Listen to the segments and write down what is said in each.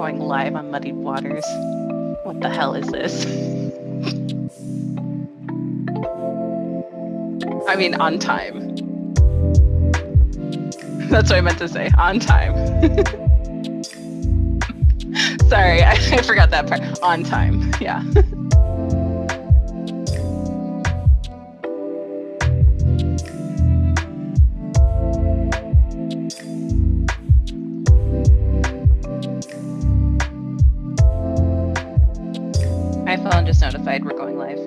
going live on Muddied Waters. What the hell is this? I mean, on time. That's what I meant to say, on time. Sorry, I forgot that part. On time, yeah. My phone just notified we're going live.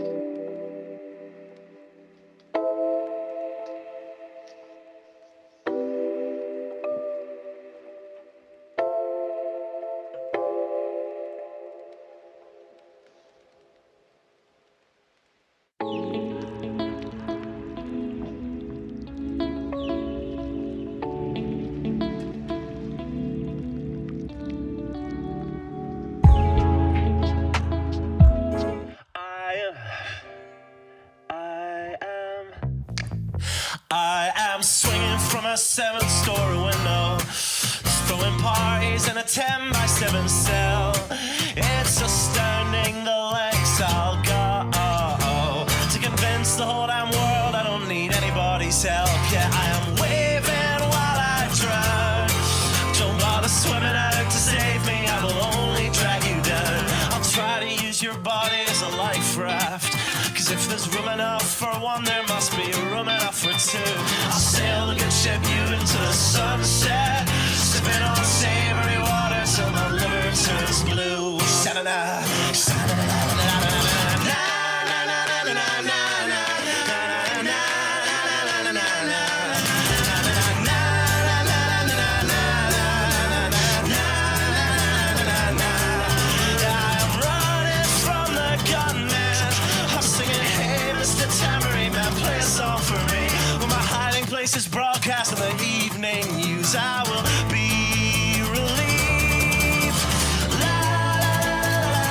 I am swinging from a 7-story window, throwing parties in a 10-by-7 cell. It's astounding the lengths I'll go to convince the whole damn world I don't need anybody's help. Yeah, I am waving while I drown. Don't bother swimming out to save me, I will only drag you down. I'll try to use your body as a life raft, 'cause if there's room enough for one, there must be room enough for two. I'll sail the good ship you into the sunset, sipping on savory water till my liver turns blue. Sha-na-na, sha-na-na-na-na-na-na-na. Is broadcast in the evening news. I will be relieved. La, la, la,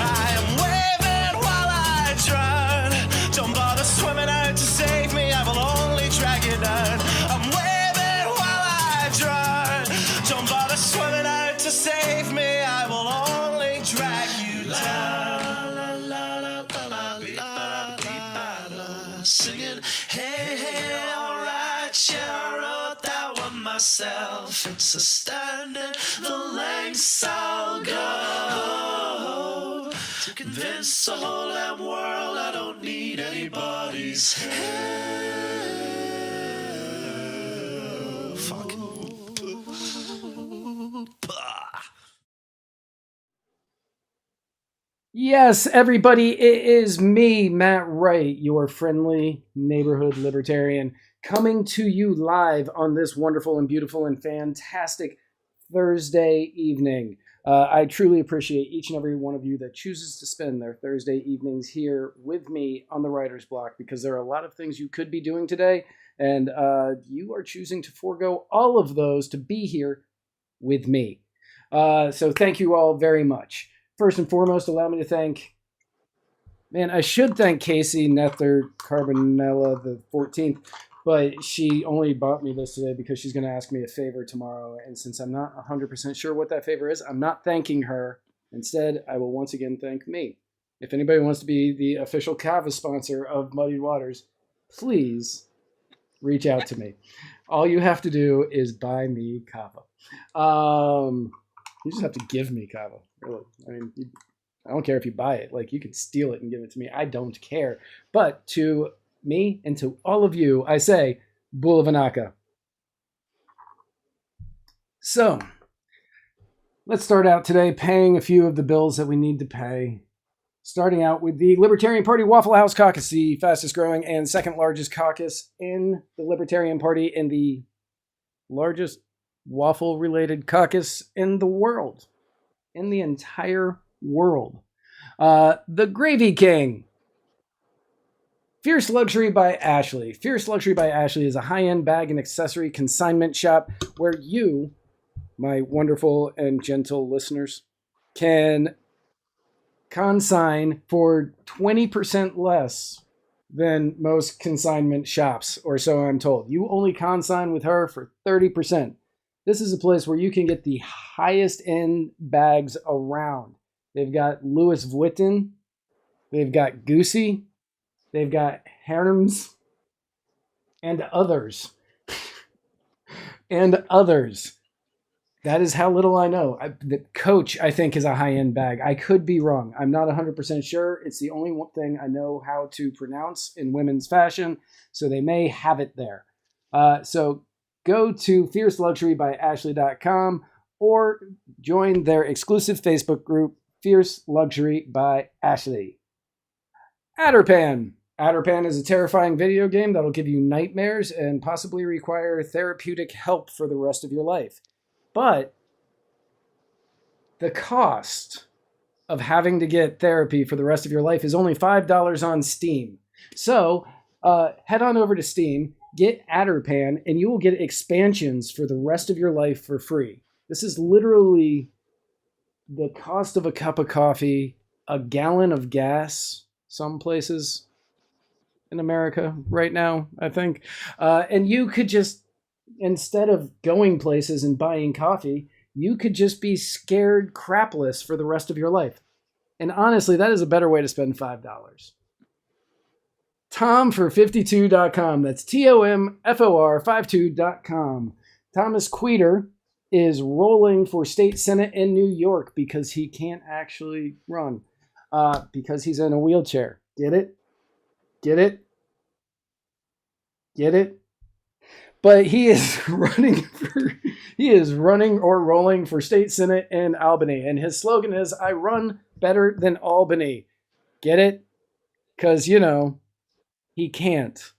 I am waving while I drown. Don't bother swimming out to save me, I will only drag you down. I'm waving while I drown. Don't bother swimming out to save me, I will only drag you down. La, la, la, la, la, la, la, singing, hey, hey, alright, yeah, I wrote that one myself. It's astounding the lengths I'll go to convince the whole damn world I don't need anybody's help. Fuck. Yes, everybody, it is me, Matt Wright, your friendly neighborhood libertarian, coming to you live on this wonderful and beautiful and fantastic Thursday evening. I truly appreciate each and every one of you that chooses to spend their Thursday evenings here with me on the writer's block, because there are a lot of things you could be doing today, and you are choosing to forego all of those to be here with me. So thank you all very much. First and foremost, allow me to thank, I should thank Casey Nether Carbonella the 14th, but she only bought me this today because she's going to ask me a favor tomorrow. And since I'm not 100% sure what that favor is, I'm not thanking her. Instead, I will once again thank me. If anybody wants to be the official kava sponsor of Muddied Waters, please reach out to me. All you have to do is buy me kava. You just have to give me kava, really. I mean, I don't care if you buy it. Like, you could steal it and give it to me. I don't care. But to me and to all of you, I say, Bulavanaka. So, let's start out today paying a few of the bills that we need to pay. Starting out with the Libertarian Party Waffle House Caucus, the fastest growing and second largest caucus in the Libertarian Party and the largest waffle-related caucus in the world, in the entire world. The Gravy King. Fierce Luxury by Ashley. Fierce Luxury by Ashley is a high-end bag and accessory consignment shop where you, my wonderful and gentle listeners, can consign for 20% less than most consignment shops, or so I'm told. You only consign with her for 30%. This is a place where you can get the highest end bags around. They've got Louis Vuitton, they've got Gucci, they've got Hermes, and others. And others. That is how little I know. The Coach, I think, is a high-end bag. I could be wrong. I'm not 100% sure. It's the only one thing I know how to pronounce in women's fashion, so they may have it there. So go to fierceluxurybyashley.com or join their exclusive Facebook group, Fierce Luxury by Ashley. Adderpan. Adderpan is a terrifying video game that'll give you nightmares and possibly require therapeutic help for the rest of your life. But the cost of having to get therapy for the rest of your life is only $5 on Steam. So head on over to Steam, get Adderpan, and you will get expansions for the rest of your life for free. This is literally the cost of a cup of coffee, a gallon of gas, some places in America right now, I think. And you could just, instead of going places and buying coffee, you could just be scared crapless for the rest of your life. And honestly, that is a better way to spend $5. Tom452.com. That's TOMFOR52.com. Thomas Queter is rolling for state senate in New York because he can't actually run because he's in a wheelchair. Get it? Get it? Get it? But he is running or rolling for state senate in Albany. And his slogan is, I run better than Albany. Get it? Because, he can't.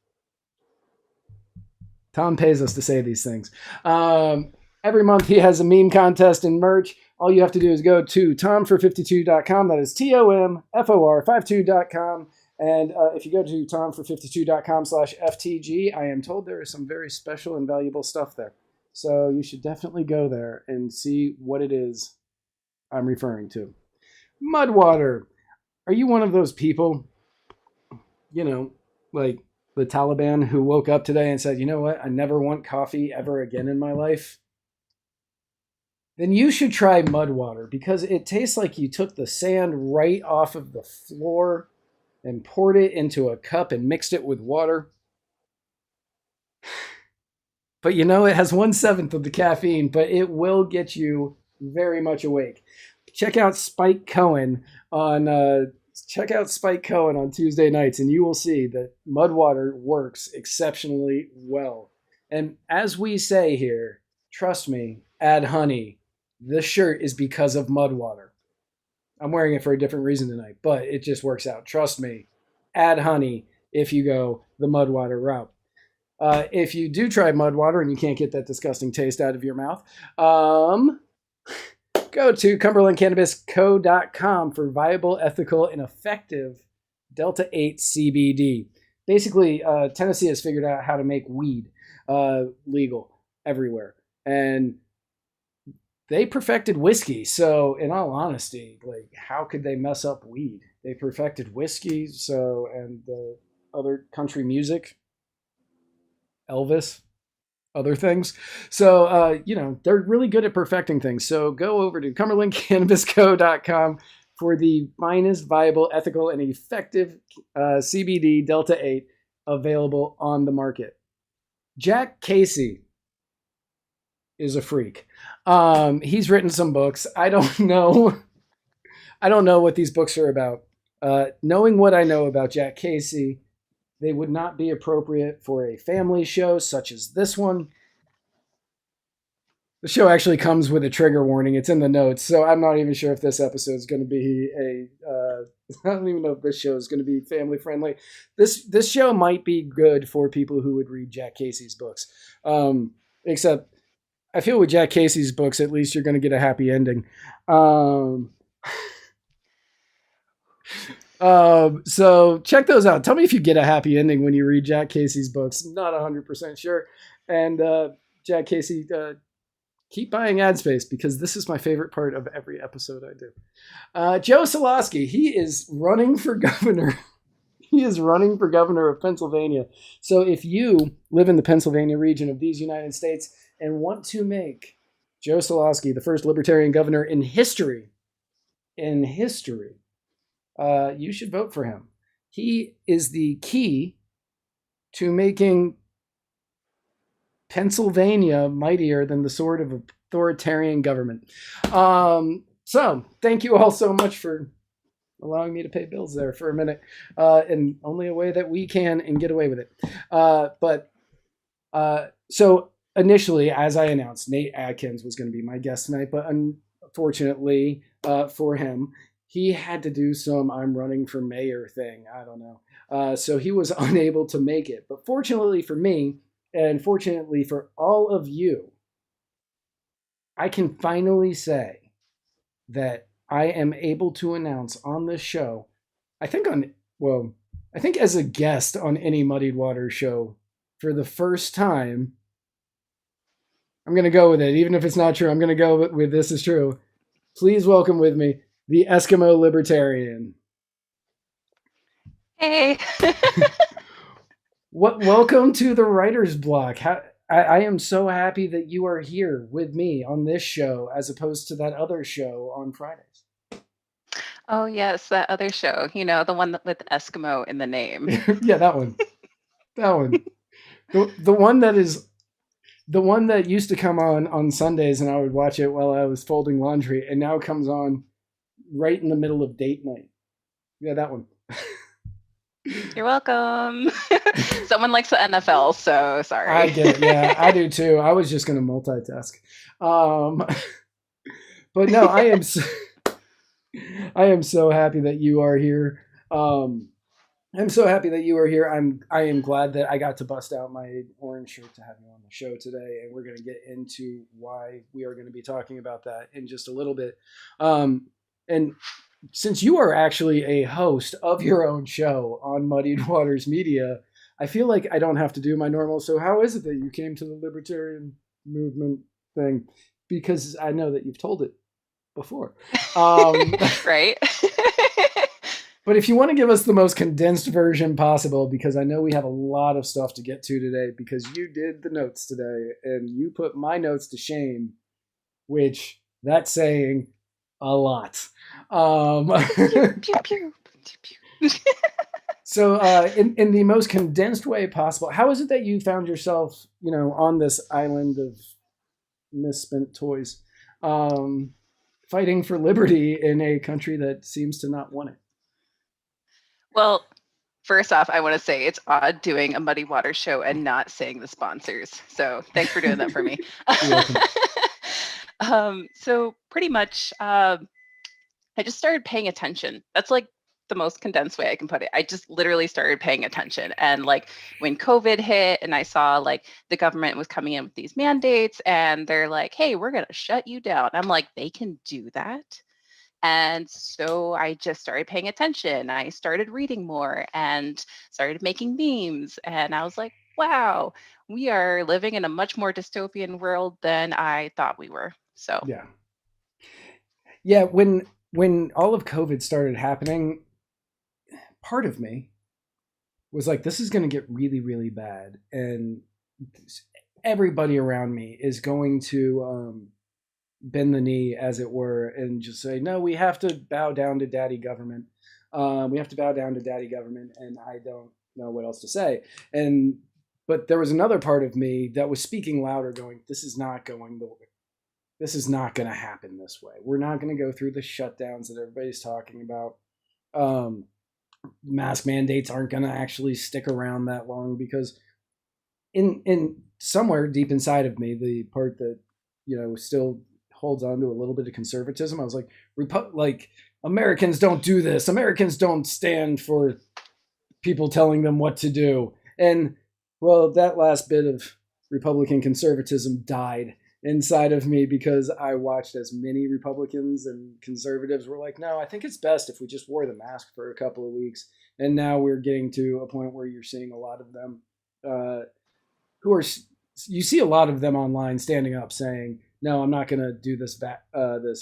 Tom pays us to say these things. Every month he has a meme contest and merch. All you have to do is go to tomfor52.com. That is TOMFOR52.com. And if you go to tomfor52.com/FTG, I am told there is some very special and valuable stuff there. So you should definitely go there and see what it is I'm referring to. Mudwater. Are you one of those people, like the Taliban who woke up today and said, you know what, I never want coffee ever again in my life? Then you should try Mudwater because it tastes like you took the sand right off of the floor and poured it into a cup and mixed it with water. But it has 1/7 of the caffeine, but it will get you very much awake. Check out Spike Cohen on Tuesday nights, and you will see that Mudwater works exceptionally well. And as we say here, trust me, add honey. This shirt is because of Mudwater. I'm wearing it for a different reason tonight, but it just works out. Trust me, add honey if you go the Mudwater route. If you do try Mudwater and you can't get that disgusting taste out of your mouth, go to CumberlandCannabisCo.com for viable, ethical, and effective Delta-8 CBD. Basically, Tennessee has figured out how to make weed legal everywhere. And they perfected whiskey. So in all honesty, how could they mess up weed? They perfected whiskey. And other country music, Elvis, other things. So, they're really good at perfecting things. So go over to CumberlandCannabisCo.com for the finest, viable, ethical, and effective CBD Delta-8 available on the market. Jack Casey is a freak. He's written some books. I don't know what these books are about. Knowing what I know about Jack Casey, they would not be appropriate for a family show such as this one. The show actually comes with a trigger warning. It's in the notes, so I'm not even sure if this episode is going to be I don't even know if this show is going to be family friendly. This show might be good for people who would read Jack Casey's books. Except I feel with Jack Casey's books, at least you're going to get a happy ending. So check those out. Tell me if you get a happy ending when you read Jack Casey's books. Not 100% sure. And Jack Casey keep buying ad space because this is my favorite part of every episode I do. Joe Solosky, he is running for governor. He is running for governor of Pennsylvania. So if you live in the Pennsylvania region of these United States and want to make Joe Solosky the first libertarian governor in history, you should vote for him. He is the key to making Pennsylvania mightier than the sword of authoritarian government. So thank you all so much for allowing me to pay bills there for a minute, in only a way that we can and get away with it. So initially, as I announced, Nate Adkins was going to be my guest tonight, but unfortunately for him, he had to do some I'm running for mayor thing. I don't know. So he was unable to make it. But fortunately for me, and fortunately for all of you, I can finally say that I am able to announce on this show, I think as a guest on any Muddied Waters show for the first time, I'm going to go with it. Even if it's not true, I'm going to go with this is true. Please welcome with me the Eskimo Libertarian. Hey. Welcome to the Writer's Block. I am so happy that you are here with me on this show as opposed to that other show on Fridays. Oh, yes, that other show, the one with Eskimo in the name. Yeah, that one. That one. The one that is the one that used to come on Sundays and I would watch it while I was folding laundry and now comes on right in the middle of date night. Yeah, that one. You're welcome. Someone likes the NFL, so sorry. I get it. Yeah, I do too. I was just going to multitask. But no, I am so happy that you are here. I'm so happy that you are here. I am glad that I got to bust out my orange shirt to have you on the show today, and we're going to get into why we are going to be talking about that in just a little bit. And since you are actually a host of your own show on Muddied Waters Media, I feel like I don't have to do my normal. So how is it that you came to the libertarian movement thing? Because I know that you've told it before. Right. But if you want to give us the most condensed version possible, because I know we have a lot of stuff to get to today, because you did the notes today and you put my notes to shame, which that's saying a lot. Pew, pew, pew, pew. So in the most condensed way possible, how is it that you found yourself, on this island of misspent toys, fighting for liberty in a country that seems to not want it? Well, first off, I want to say it's odd doing a Muddy Water show and not saying the sponsors. So thanks for doing that for me. So pretty much, I just started paying attention. That's like the most condensed way I can put it. I just literally started paying attention. And like when COVID hit and I saw like the government was coming in with these mandates and they're like, hey, we're going to shut you down. I'm like, they can do that? And so I just started paying attention. I started reading more and started making memes. And I was like, wow, we are living in a much more dystopian world than I thought we were. So yeah. When all of COVID started happening, part of me was like, this is going to get really, really bad. And everybody around me is going to bend the knee, as it were, and just say, no, we have to bow down to daddy government. We have to bow down to daddy government. And I don't know what else to say. But there was another part of me that was speaking louder going, this is not going to happen this way. We're not going to go through the shutdowns that everybody's talking about. Mask mandates aren't going to actually stick around that long because in somewhere deep inside of me, the part that, still holds on to a little bit of conservatism, I was like, Americans don't do this. Americans don't stand for people telling them what to do. And well, that last bit of Republican conservatism died inside of me because I watched as many Republicans and conservatives were like, no, I think it's best if we just wore the mask for a couple of weeks. And now we're getting to a point where you're seeing a lot of them you see a lot of them online standing up saying, no, I'm not going to do this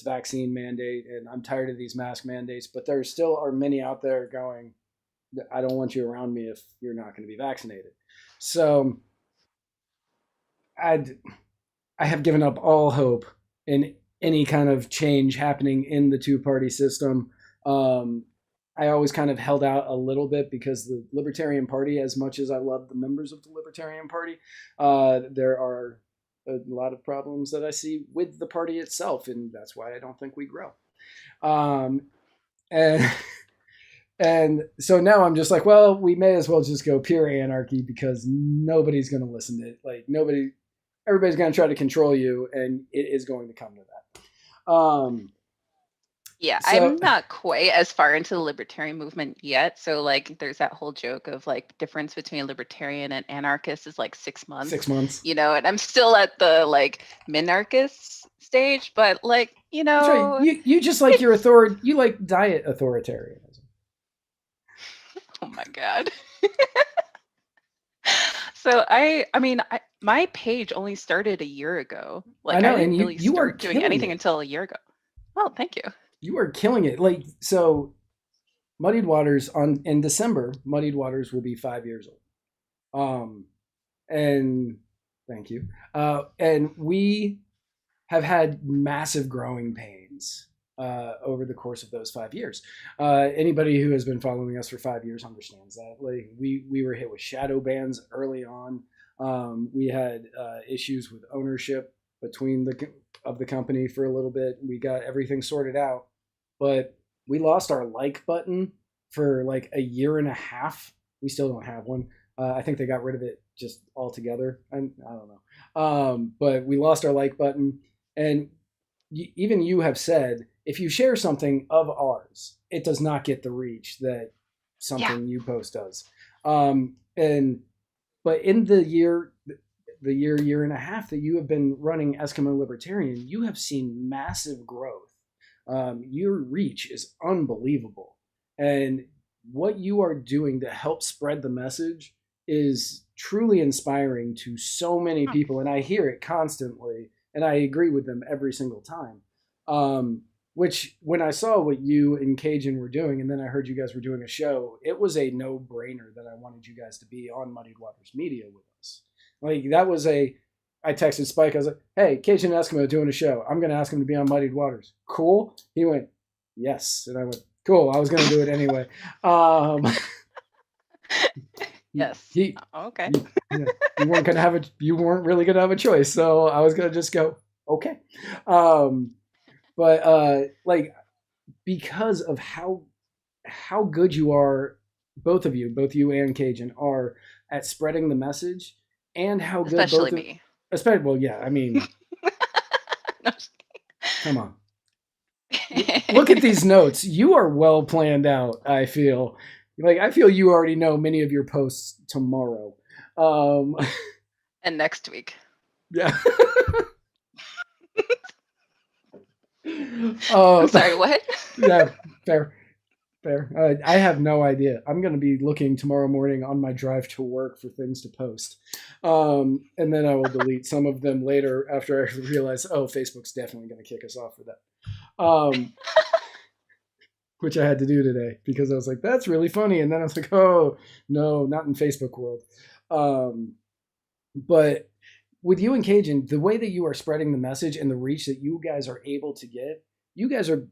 vaccine mandate, and I'm tired of these mask mandates. But there still are many out there going, I don't want you around me if you're not going to be vaccinated. So I I have given up all hope in any kind of change happening in the two-party system. Um, I always kind of held out a little bit because the Libertarian Party, as much as I love the members of the Libertarian Party, there are a lot of problems that I see with the party itself, and that's why I don't think we grow. Um, and and so now I'm just like, well, we may as well just go pure anarchy because nobody's going to listen to it. Like nobody, everybody's going to try to control you, and it is going to come to that. Yeah, So I'm not quite as far into the libertarian movement yet. So like there's that whole joke of like difference between libertarian and anarchist is like 6 months. 6 months. And I'm still at the like minarchist stage, but like, That's right. You just like your authority. You like diet authoritarianism. Oh my God. So my page only started a year ago. Like I know, didn't and really you are start doing anything it. until a year ago. Oh, thank you. You are killing it. Like so, Muddied Waters in December. Muddied Waters will be 5 years old. And thank you. And we have had massive growing pains over the course of those 5 years. Anybody who has been following us for 5 years understands that. Like we were hit with shadow bans early on. We had issues with ownership between the company for a little bit. We got everything sorted out, but we lost our like button for like a year and a half. We still don't have one. I think they got rid of it just altogether. I don't know. But we lost our like button. And even you have said, if you share something of ours, it does not get the reach that something you post does. But in the year and a half that you have been running Eskimo Libertarian, you have seen massive growth. Your reach is unbelievable. And what you are doing to help spread the message is truly inspiring to so many people. And I hear it constantly, and I agree with them every single time. Which, when I saw what you and Cajun were doing, and then I heard you guys were doing a show, it was a no-brainer that I wanted you guys to be on Muddied Waters Media with us. Like, that was I texted Spike, I was like, hey, Cajun and Eskimo doing a show. I'm going to ask him to be on Muddied Waters. Cool? He went, yes. And I went, cool, I was going to do it anyway. Yes. Okay. You weren't really going to have a choice. So I was going to just go, okay. But like, because of how good you are, both you and Cajun are at spreading the message, and how good especially me. Especially, well, yeah, I mean, No, come on, look at these notes. You are well planned out. I feel you already know many of your posts tomorrow, and next week. Yeah. I'm sorry, what? Yeah, fair. I have no idea. I'm going to be looking tomorrow morning on my drive to work for things to post. And then I will delete some of them later after I realize, Facebook's definitely going to kick us off for that. Which I had to do today because I was like, that's really funny. And then I was like, oh, no, not in Facebook world. But with you and Cajun, the way that you are spreading the message and the reach that you guys are able to get, you guys are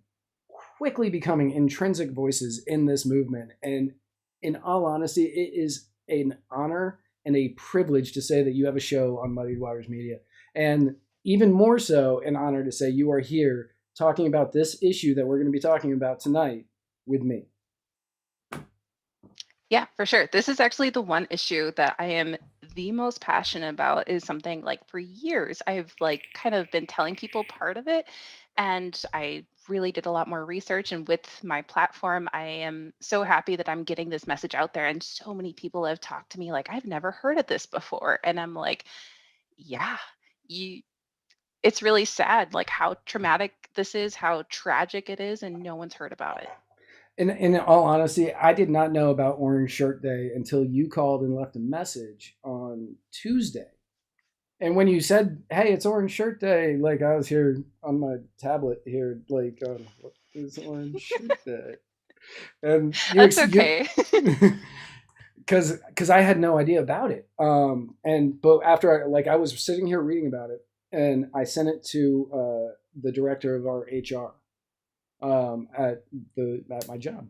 quickly becoming intrinsic voices in this movement. And in all honesty, it is an honor and a privilege to say that you have a show on Muddied Waters Media. And even more so, an honor to say you are here talking about this issue that we're going to be talking about tonight with me. Yeah, for sure. This is actually the one issue that I am the most passionate about. Is something like for years I've like kind of been telling people part of it, and I really did a lot more research. And with my platform, I am so happy that I'm getting this message out there. And so many people have talked to me like, I've never heard of this before. And I'm like, yeah, it's really sad, like how traumatic this is, how tragic it is, and no one's heard about it. In all honesty, I did not know about Orange Shirt Day until you called and left a message on Tuesday. And when you said, "Hey, it's Orange Shirt Day," like I was here on my tablet here, like, what is Orange Shirt Day? And That's okay. because I had no idea about it. But after I was sitting here reading about it, and I sent it to the director of our HR at my job,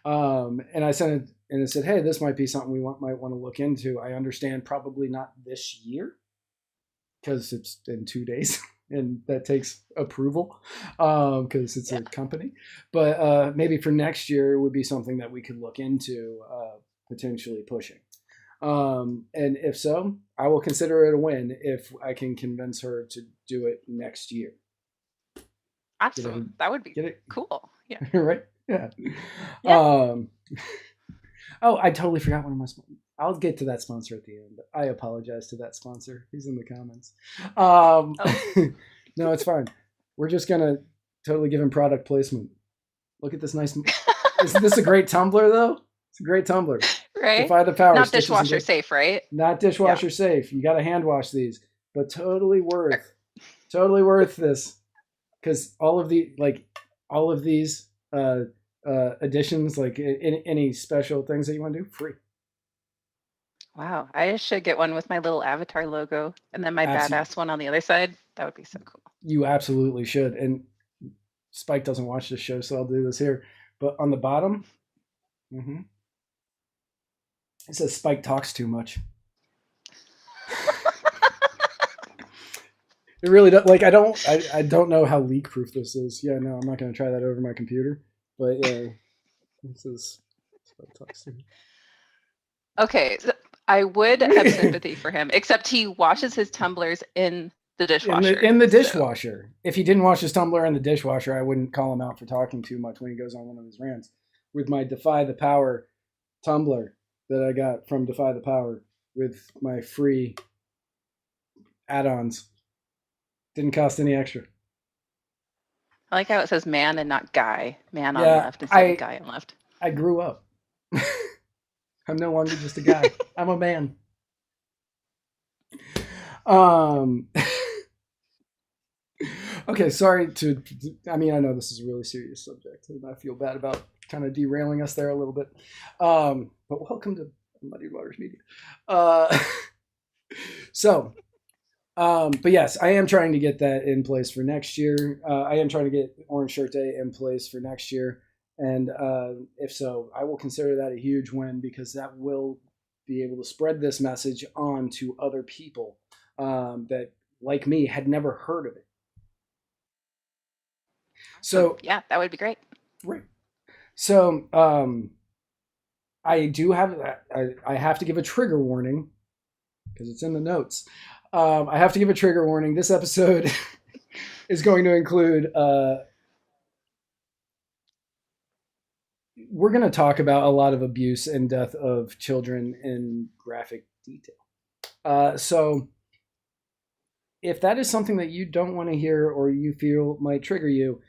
and I sent it and it said, "Hey, this might be something might want to look into. I understand probably not this year because it's in 2 days." And that takes approval because it's a company. But maybe for next year, it would be something that we could look into potentially pushing. And if so, I will consider it a win if I can convince her to do it next year. Awesome. That would be Get it? cool. Yeah. Right? Yeah. Yeah. Oh, I totally forgot one of my sponsors. I'll get to that sponsor at the end. I apologize to that sponsor. He's in the comments. No, it's fine. We're just gonna totally give him product placement. Look at this nice. Isn't this a great tumbler though? It's a great tumbler. Right. Defy the power. Not dishwasher safe, right? Not dishwasher safe. You got to hand wash these, but totally worth this because all of these additions, like any special things that you want to do, free. Wow, I should get one with my little avatar logo and then my badass one on the other side. That would be so cool. You absolutely should. And Spike doesn't watch this show, so I'll do this here. But on the bottom, it says Spike talks too much. It really does. Like I don't know how leak proof this is. Yeah, no, I'm not going to try that over my computer. But yeah, it says Spike talks too much. Okay, so I would have sympathy for him, except he washes his tumblers in the dishwasher. In the dishwasher. So. If he didn't wash his tumbler in the dishwasher, I wouldn't call him out for talking too much when he goes on one of his rants. With my Defy the Power tumbler that I got from Defy the Power with my free add-ons. Didn't cost any extra. I like how it says man and not guy. Man on left instead of guy on left. I grew up. I'm no longer just a guy. I'm a man. Okay, sorry I know this is a really serious subject, and I feel bad about kind of derailing us there a little bit. But welcome to Muddy Waters Media. But yes, I am trying to get that in place for next year. I am trying to get Orange Shirt Day in place for next year. And if so, I will consider that a huge win because that will be able to spread this message on to other people that, like me, had never heard of it. So yeah, that would be great. Right. So I do have I have to give a trigger warning because it's in the notes. I have to give a trigger warning. This episode is going to include. We're going to talk about a lot of abuse and death of children in graphic detail. So if that is something that you don't want to hear or you feel might trigger you,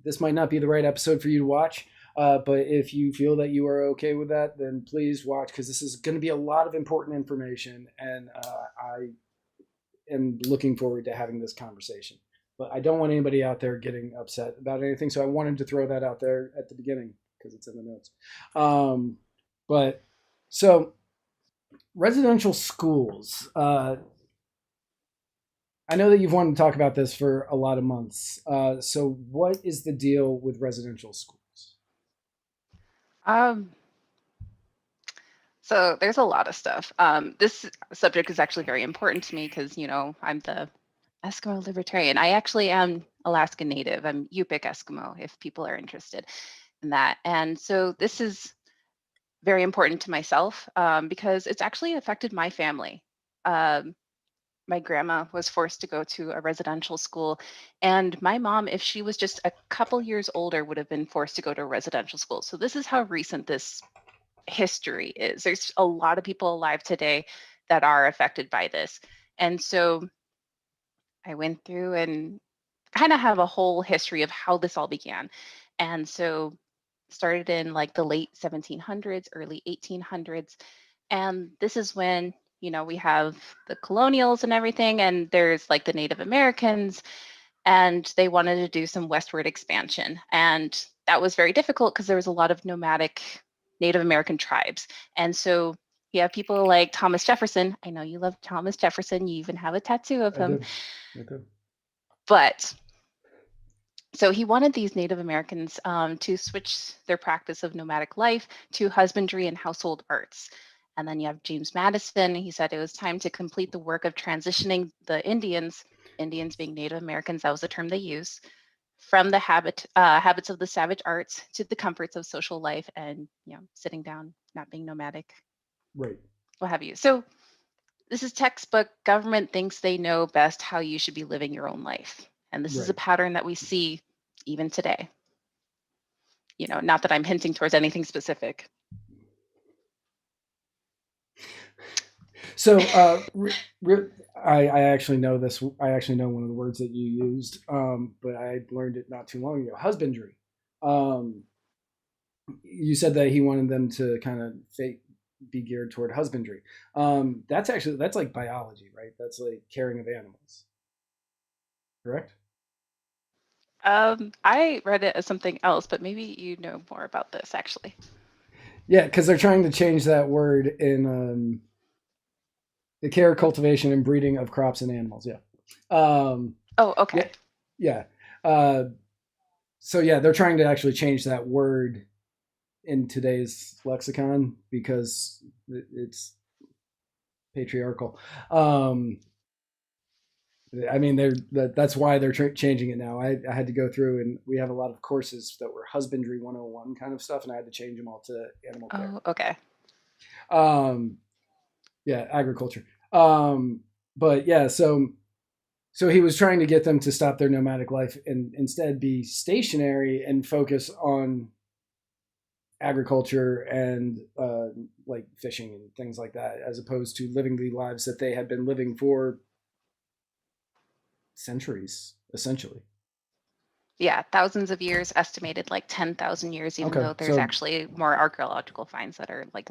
this might not be the right episode for you to watch. But if you feel that you are okay with that, then please watch because this is going to be a lot of important information. And I am looking forward to having this conversation. But I don't want anybody out there getting upset about anything. So I wanted to throw that out there at the beginning because it's in the notes. So residential schools. I know that you've wanted to talk about this for a lot of months. So what is the deal with residential schools? So there's a lot of stuff. This subject is actually very important to me because, I'm the Eskimo Libertarian. I actually am Alaskan Native. I'm Yupik Eskimo, if people are interested in that. And so this is very important to myself because it's actually affected my family. My grandma was forced to go to a residential school, and my mom, if she was just a couple years older, would have been forced to go to a residential school. So this is how recent this history is. There's a lot of people alive today that are affected by this. And so I went through and kind of have a whole history of how this all began. And so started in like the late 1700s, early 1800s. And this is when we have the colonials and everything, and there's like the Native Americans, and they wanted to do some westward expansion. And that was very difficult because there was a lot of nomadic Native American tribes. And so you have people like Thomas Jefferson. I know you love Thomas Jefferson. You even have a tattoo of him. I do. But so he wanted these Native Americans to switch their practice of nomadic life to husbandry and household arts. And then you have James Madison. He said it was time to complete the work of transitioning the Indians being Native Americans, that was the term they use, from the habits of the savage arts to the comforts of social life and sitting down, not being nomadic, Right. what have you. So this is textbook. Government thinks they know best how you should be living your own life. And this is a pattern that we see even today. Not that I'm hinting towards anything specific. So I actually know this. I actually know one of the words that you used, but I learned it not too long ago. Husbandry. You said that he wanted them to kind of be geared toward husbandry. That's like biology, right? That's like caring of animals. Correct? I read it as something else, but maybe you know more about this actually. Yeah, because they're trying to change that word in the care, cultivation, and breeding of crops and animals. Yeah. Oh, okay. Yeah. So yeah, they're trying to actually change that word in today's lexicon because it's patriarchal. I mean, that's why they're changing it now. I had to go through, and we have a lot of courses that were husbandry 101 kind of stuff, and I had to change them all to animal care. Oh, okay. Yeah, agriculture. But yeah, so he was trying to get them to stop their nomadic life and instead be stationary and focus on agriculture and like fishing and things like that, as opposed to living the lives that they had been living for centuries, essentially. Yeah, thousands of years, estimated like 10,000 years, even though there's actually more archaeological finds that are like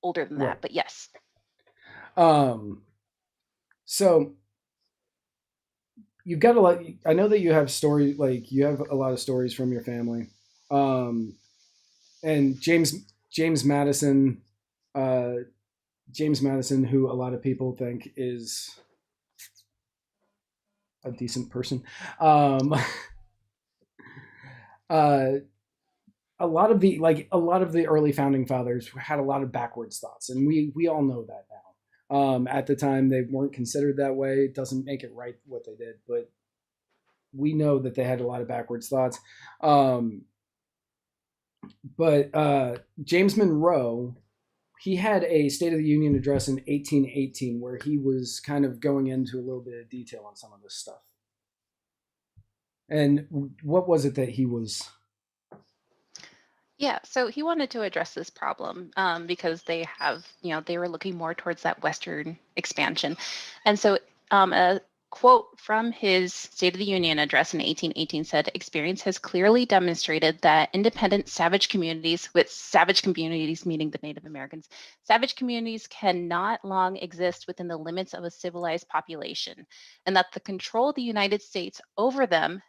older than that. But yes. So you've got a lot. I know that you have you have a lot of stories from your family. And James Madison, who a lot of people think is a decent person. A lot of the early founding fathers had a lot of backwards thoughts, and we all know that now. At the time, they weren't considered that way. It doesn't make it right what they did, but we know that they had a lot of backwards thoughts. But James Monroe, he had a State of the Union address in 1818 where he was kind of going into a little bit of detail on some of this stuff. And what was it that he was? Yeah, so he wanted to address this problem because they were looking more towards that Western expansion. And so a quote from his State of the Union address in 1818 said, "Experience has clearly demonstrated that independent savage communities, with savage communities meaning the Native Americans, savage communities cannot long exist within the limits of a civilized population, and that the control of the United States over them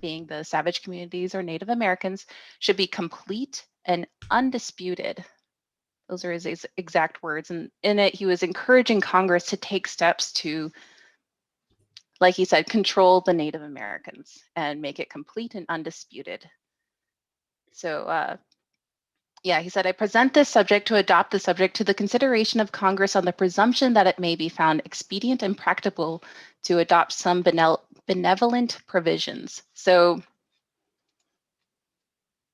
being the savage communities or Native Americans, should be complete and undisputed." Those are his exact words. And in it, he was encouraging Congress to take steps to, like he said, control the Native Americans and make it complete and undisputed. So yeah, he said, "I present this subject to adopt the subject to the consideration of Congress on the presumption that it may be found expedient and practicable to adopt some benevolent provisions." So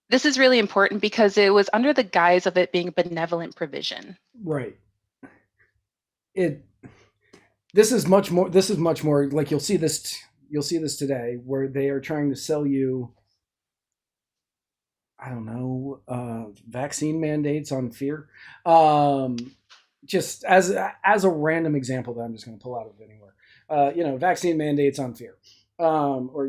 this is really important because it was under the guise of it being a benevolent provision. Right. This is much more like you'll see this today, where they are trying to sell you, I don't know, vaccine mandates on fear. Just as a random example that I'm just going to pull out of anywhere. Vaccine mandates on fear, or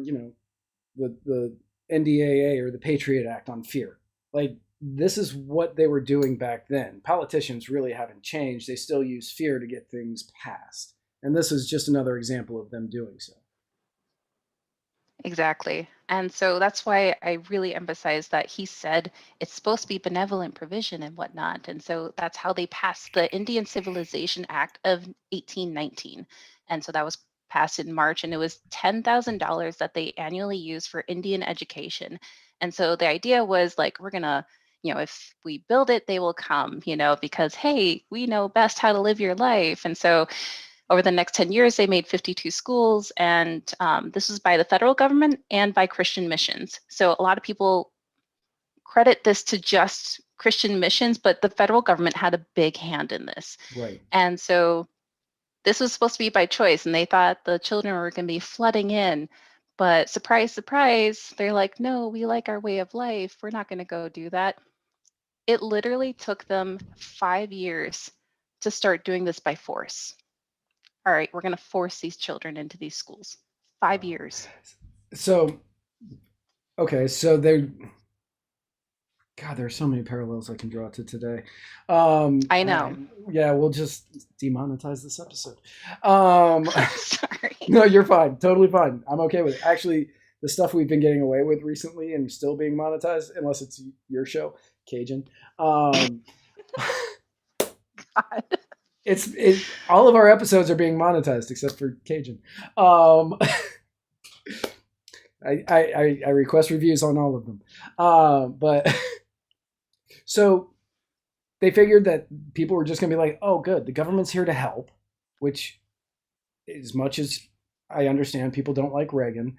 the NDAA or the Patriot Act on fear. Like, this is what they were doing back then. Politicians really haven't changed. They still use fear to get things passed. And this is just another example of them doing so. Exactly. And so that's why I really emphasize that he said it's supposed to be benevolent provision and whatnot. And so that's how they passed the Indian Civilization Act of 1819. And so that was passed in March, and it was $10,000 that they annually use for Indian education. And so the idea was like, we're going to, if we build it, they will come, because, hey, we know best how to live your life. And so over the next 10 years, they made 52 schools, and this was by the federal government and by Christian missions. So a lot of people credit this to just Christian missions, but the federal government had a big hand in this. Right. And so this was supposed to be by choice, and they thought the children were going to be flooding in. But surprise, surprise, they're like, no, we like our way of life. We're not going to go do that. It literally took them 5 years to start doing this by force. All right, we're going to force these children into these schools. 5 years. So, okay, so they're, God, there are so many parallels I can draw to today. I know. Yeah, we'll just demonetize this episode. Sorry. No, you're fine. Totally fine. I'm okay with it. Actually, the stuff we've been getting away with recently and still being monetized, unless it's your show, Cajun. God. All of our episodes are being monetized except for Cajun. I request reviews on all of them. But so they figured that people were just going to be like, oh, good, the government's here to help, which, as much as I understand people don't like Reagan,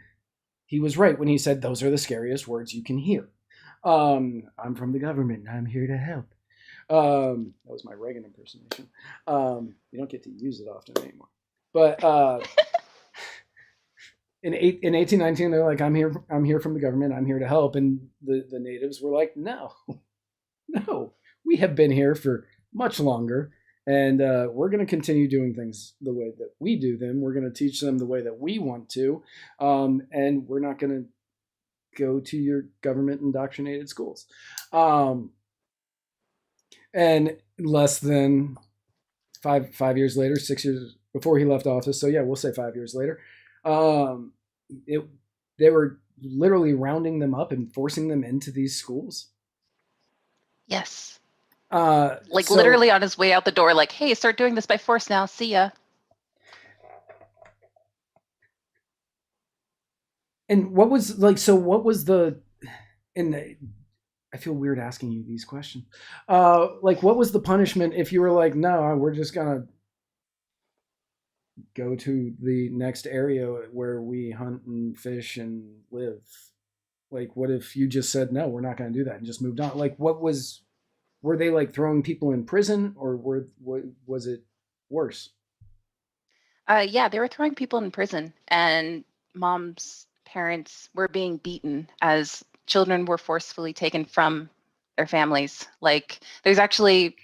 he was right when he said those are the scariest words you can hear. I'm from the government. I'm here to help. That was my Reagan impersonation. You don't get to use it often anymore. But in 1819, they're like, I'm here from the government. I'm here to help. And the natives were like, no, we have been here for much longer. And we're going to continue doing things the way that we do them. We're going to teach them the way that we want to. And we're not going to go to your government indoctrinated schools. And less than five years later, 6 years before he left office, so yeah, we'll say 5 years later, they were literally rounding them up and forcing them into these schools. Yes. Literally on his way out the door, like, hey, start doing this by force now. See ya. And what was I feel weird asking you these questions. What was the punishment if you were like, no, we're just gonna go to the next area where we hunt and fish and live? Like, what if you just said, no, we're not gonna do that and just moved on? Like, were they like throwing people in prison, or was it worse? Yeah, they were throwing people in prison, and mom's parents were being beaten as children were forcefully taken from their families. Like, there's actually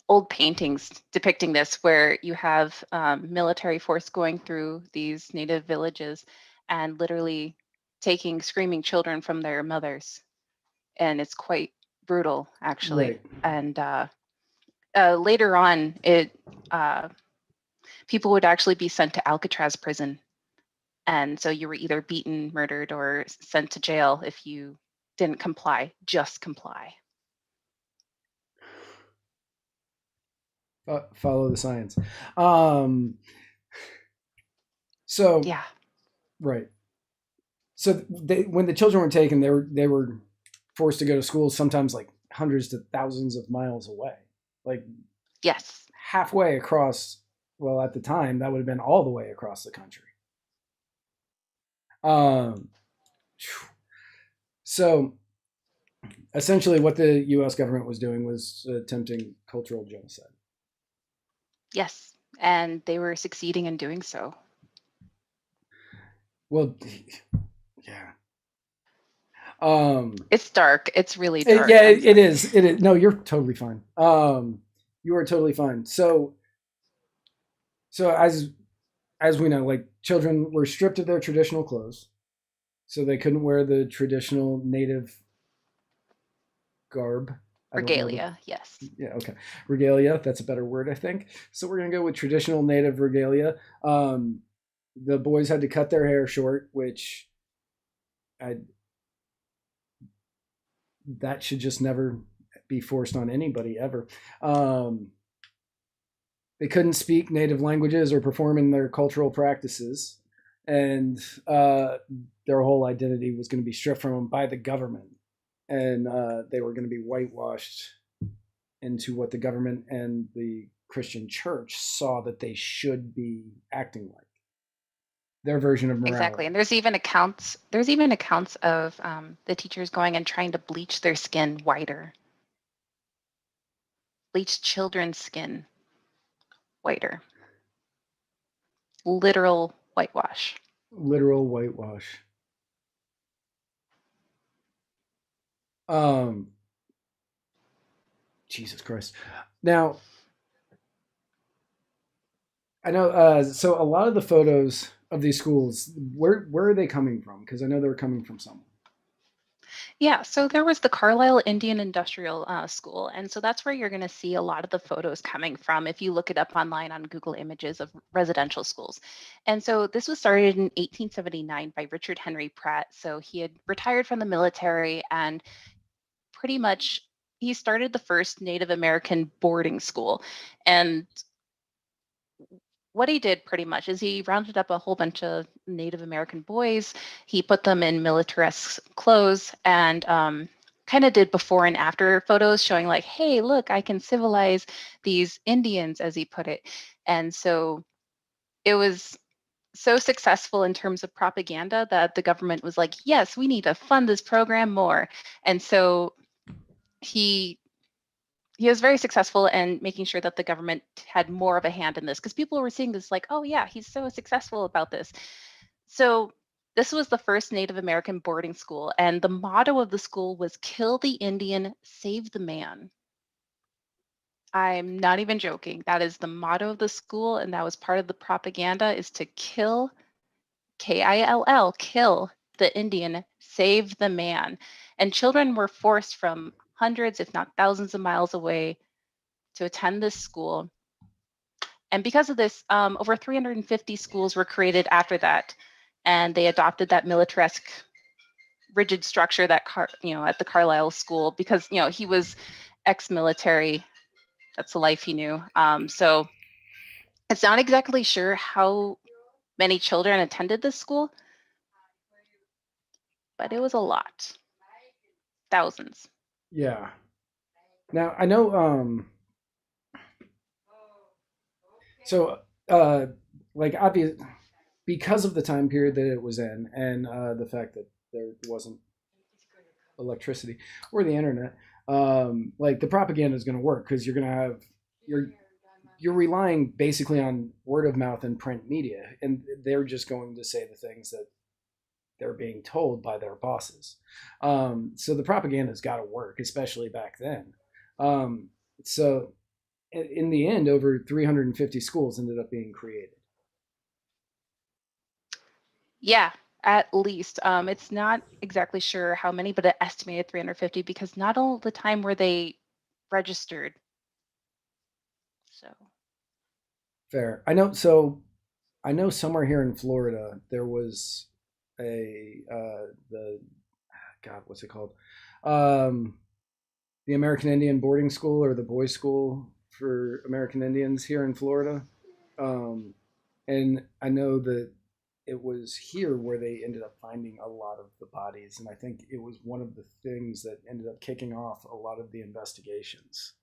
old paintings depicting this, where you have military force going through these native villages and literally taking screaming children from their mothers. And it's quite brutal, actually. Right. And later on, people would actually be sent to Alcatraz prison. And so you were either beaten, murdered, or sent to jail if you didn't comply. Just comply. Follow the science. So yeah, right. So when the children were taken, they were forced to go to schools, sometimes like hundreds to thousands of miles away. Like, yes, halfway across. Well, at the time, that would have been all the way across the country. So essentially what the U.S. government was doing was attempting cultural genocide. Yes, and they were succeeding in doing so. Well, yeah. It's dark. It's really dark. It is. It is. No, you're totally fine. You are totally fine. So as we know, like, children were stripped of their traditional clothes, so they couldn't wear the traditional native garb. I don't know the Regalia, yes. yeah, okay. Regalia, that's a better word, I think. So we're gonna go with traditional native regalia. The boys had to cut their hair short, which I that should just never be forced on anybody ever. Um, they couldn't speak native languages or perform in their cultural practices, and their whole identity was going to be stripped from them by the government, and they were going to be whitewashed into what the government and the Christian church saw that they should be acting like. Their version of morality. Exactly. And there's even accounts of the teachers going and trying to bleach their skin whiter. Bleach children's skin whiter. Literal whitewash. Literal whitewash. Jesus Christ. Now, I know. So a lot of the photos of these schools, where are they coming from? Because I know they were coming from somewhere. Yeah, so there was the Carlisle Indian Industrial School, and so that's where you're going to see a lot of the photos coming from if you look it up online on Google Images of residential schools. And so this was started in 1879 by Richard Henry Pratt. So he had retired from the military, and pretty much he started the first Native American boarding school. And what he did pretty much is he rounded up a whole bunch of Native American boys. He put them in militaresque clothes and kind of did before and after photos showing like, hey, look, I can civilize these Indians, as he put it. And so it was so successful in terms of propaganda that the government was like, yes, we need to fund this program more. And so he was very successful in making sure that the government had more of a hand in this, because people were seeing this like, oh yeah, he's so successful about this. So this was the first Native American boarding school, and the motto of the school was kill the Indian, save the man. I'm not even joking. That is the motto of the school, and that was part of the propaganda, is to kill, Kill, kill the Indian, save the man. And children were forced from hundreds, if not thousands of miles away to attend this school. And because of this, over 350 schools were created after that, and they adopted that militaresque, rigid structure that at the Carlisle School, because he was ex-military. That's the life he knew. So it's not exactly sure how many children attended this school, but it was a lot, thousands. Yeah. Now I know. So, like, obvious because of the time period that it was in, and the fact that there wasn't electricity or the internet, like the propaganda is going to work because you're going to have you're relying basically on word of mouth and print media, and they're just going to say the things that they're being told by their bosses. So the propaganda's got to work, especially back then. So in the end, over 350 schools ended up being created. Yeah, at least. It's not exactly sure how many, but an estimated 350, because not all the time were they registered. So Fair. I know. So I know somewhere here in Florida there was the God, what's it called? Um, the American Indian boarding school or the boys' school for American Indians here in Florida. Um, and I know that it was here where they ended up finding a lot of the bodies. And I think it was one of the things that ended up kicking off a lot of the investigations.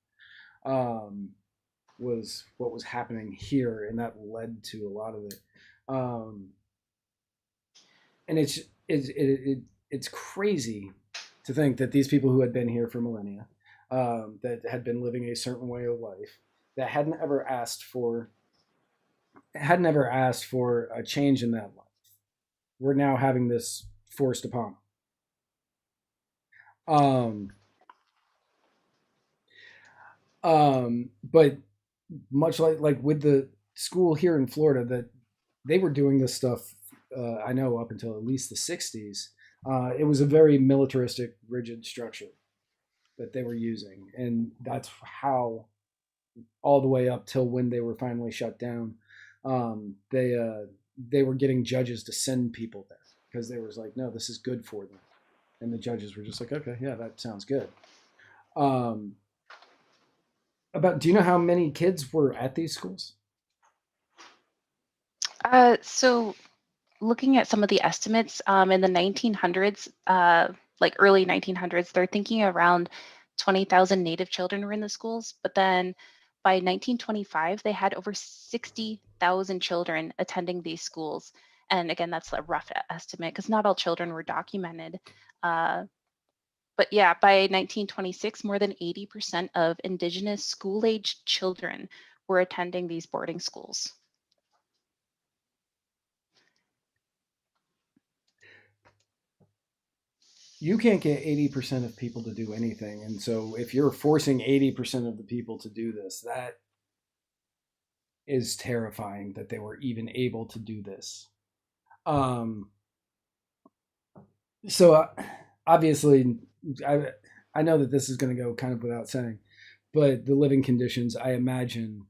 Was what was happening here, and that led to a lot of it. Um, and it's crazy to think that these people who had been here for millennia, that had been living a certain way of life, that hadn't ever asked for a change in that life, we're now having this forced upon them. But much like with the school here in Florida, that they were doing this stuff. I know up until at least the '60s, it was a very militaristic, rigid structure. that they were using, and that's how all the way up till when they were finally shut down. They were getting judges to send people there because they was like, no, this is good for them, and the judges were just like, okay, yeah, that sounds good. Um, do you know how many kids were at these schools? So looking at some of the estimates in the 1900s, like early 1900s, they're thinking around 20,000 Native children were in the schools. But then by 1925, they had over 60,000 children attending these schools. And again, that's a rough estimate because not all children were documented. Uh, but yeah, by 1926, more than 80% of Indigenous school-aged children were attending these boarding schools. You can't get 80% of people to do anything. And so if you're forcing 80% of the people to do this, that is terrifying that they were even able to do this. Um, so obviously, I, I know that this is going to go kind of without saying, but the living conditions, I imagine,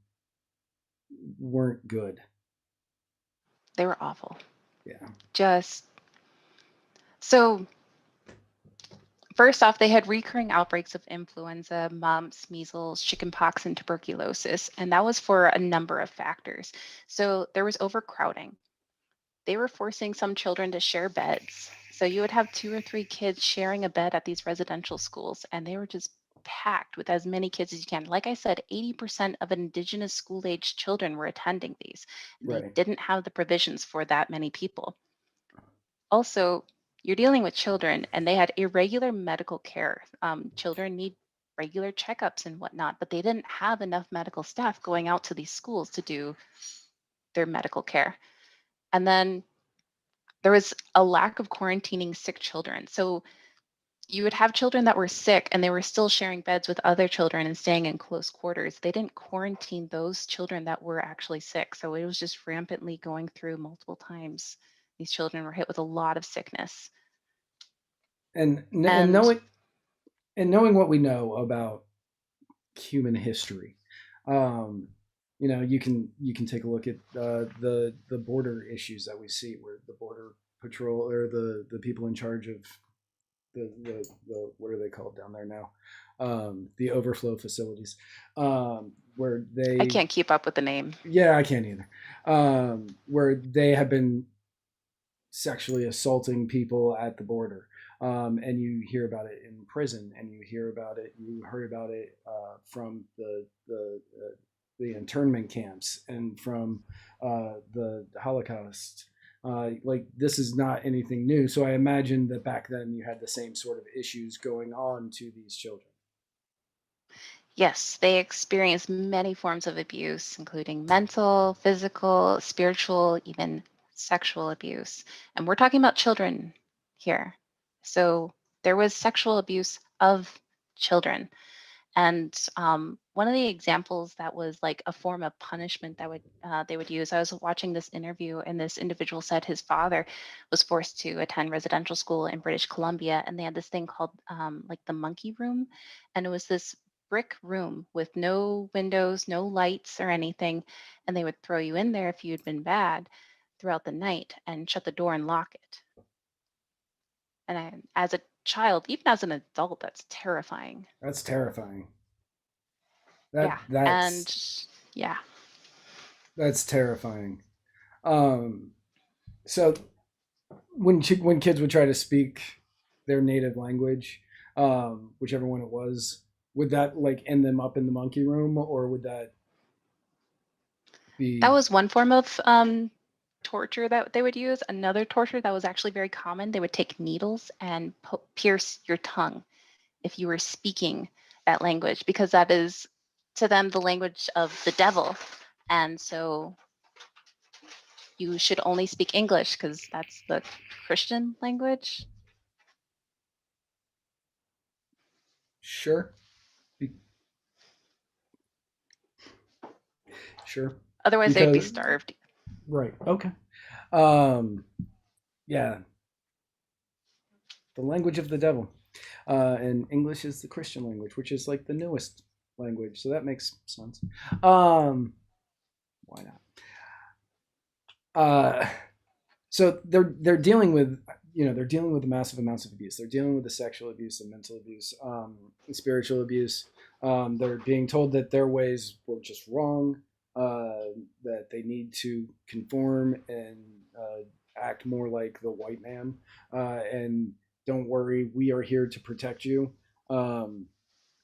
weren't good. They were awful. Yeah. Just so first off, they had recurring outbreaks of influenza, mumps, measles, chickenpox, and tuberculosis, and that was for a number of factors. So there was overcrowding. They were forcing some children to share beds. So you would have 2 or 3 kids sharing a bed at these residential schools, and they were just packed with as many kids as you can. Like I said, 80% of Indigenous school-aged children were attending these, and they Right. didn't have the provisions for that many people. Also, you're dealing with children and they had irregular medical care. Children need regular checkups and whatnot, but they didn't have enough medical staff going out to these schools to do their medical care. And then there was a lack of quarantining sick children. So you would have children that were sick and they were still sharing beds with other children and staying in close quarters. They didn't quarantine those children that were actually sick. So it was just rampantly going through multiple times. These children were hit with a lot of sickness. And And knowing what we know about human history, um, you can take a look at the border issues that we see, where the border patrol or the people in charge of the what are they called down there now, the overflow facilities, where I they, can't keep up with the name. yeah, I can't either, where they have been sexually assaulting people at the border. And you hear about it in prison, and you heard about it from the internment camps and from the Holocaust. Like, this is not anything new. So I imagine that back then you had the same sort of issues going on to these children. Yes, they experience many forms of abuse, including mental, physical, spiritual, even sexual abuse. And we're talking about children here. So there was sexual abuse of children. And one of the examples that was like a form of punishment that would they would use. I was watching this interview, and this individual said his father was forced to attend residential school in British Columbia, and they had this thing called like the monkey room, and it was this brick room with no windows, no lights or anything, and they would throw you in there if you had been bad throughout the night and shut the door and lock it. And as a child, even as an adult, that's terrifying. That's terrifying. Yeah. That that's And yeah. that's terrifying. Um, so when kids would try to speak their native language, whichever one it was, would that like end them up in the monkey room, or would that That be was one form of torture that they would use. Another torture that was actually very common, they would take needles and pierce your tongue if you were speaking that language, because that is to them the language of the devil. And so you should only speak English because that's the Christian language. sure? Be, sure. Otherwise, they would be Because starved. right, okay. Um, yeah, the language of the devil. And English is the Christian language, which is like the newest language, so that makes sense. Why not? So they're dealing with they're dealing with the massive amounts of abuse. They're dealing with the sexual abuse, the mental abuse, spiritual abuse. They're being told that their ways were just wrong, that they need to conform and act more like the white man, and don't worry, we are here to protect you. I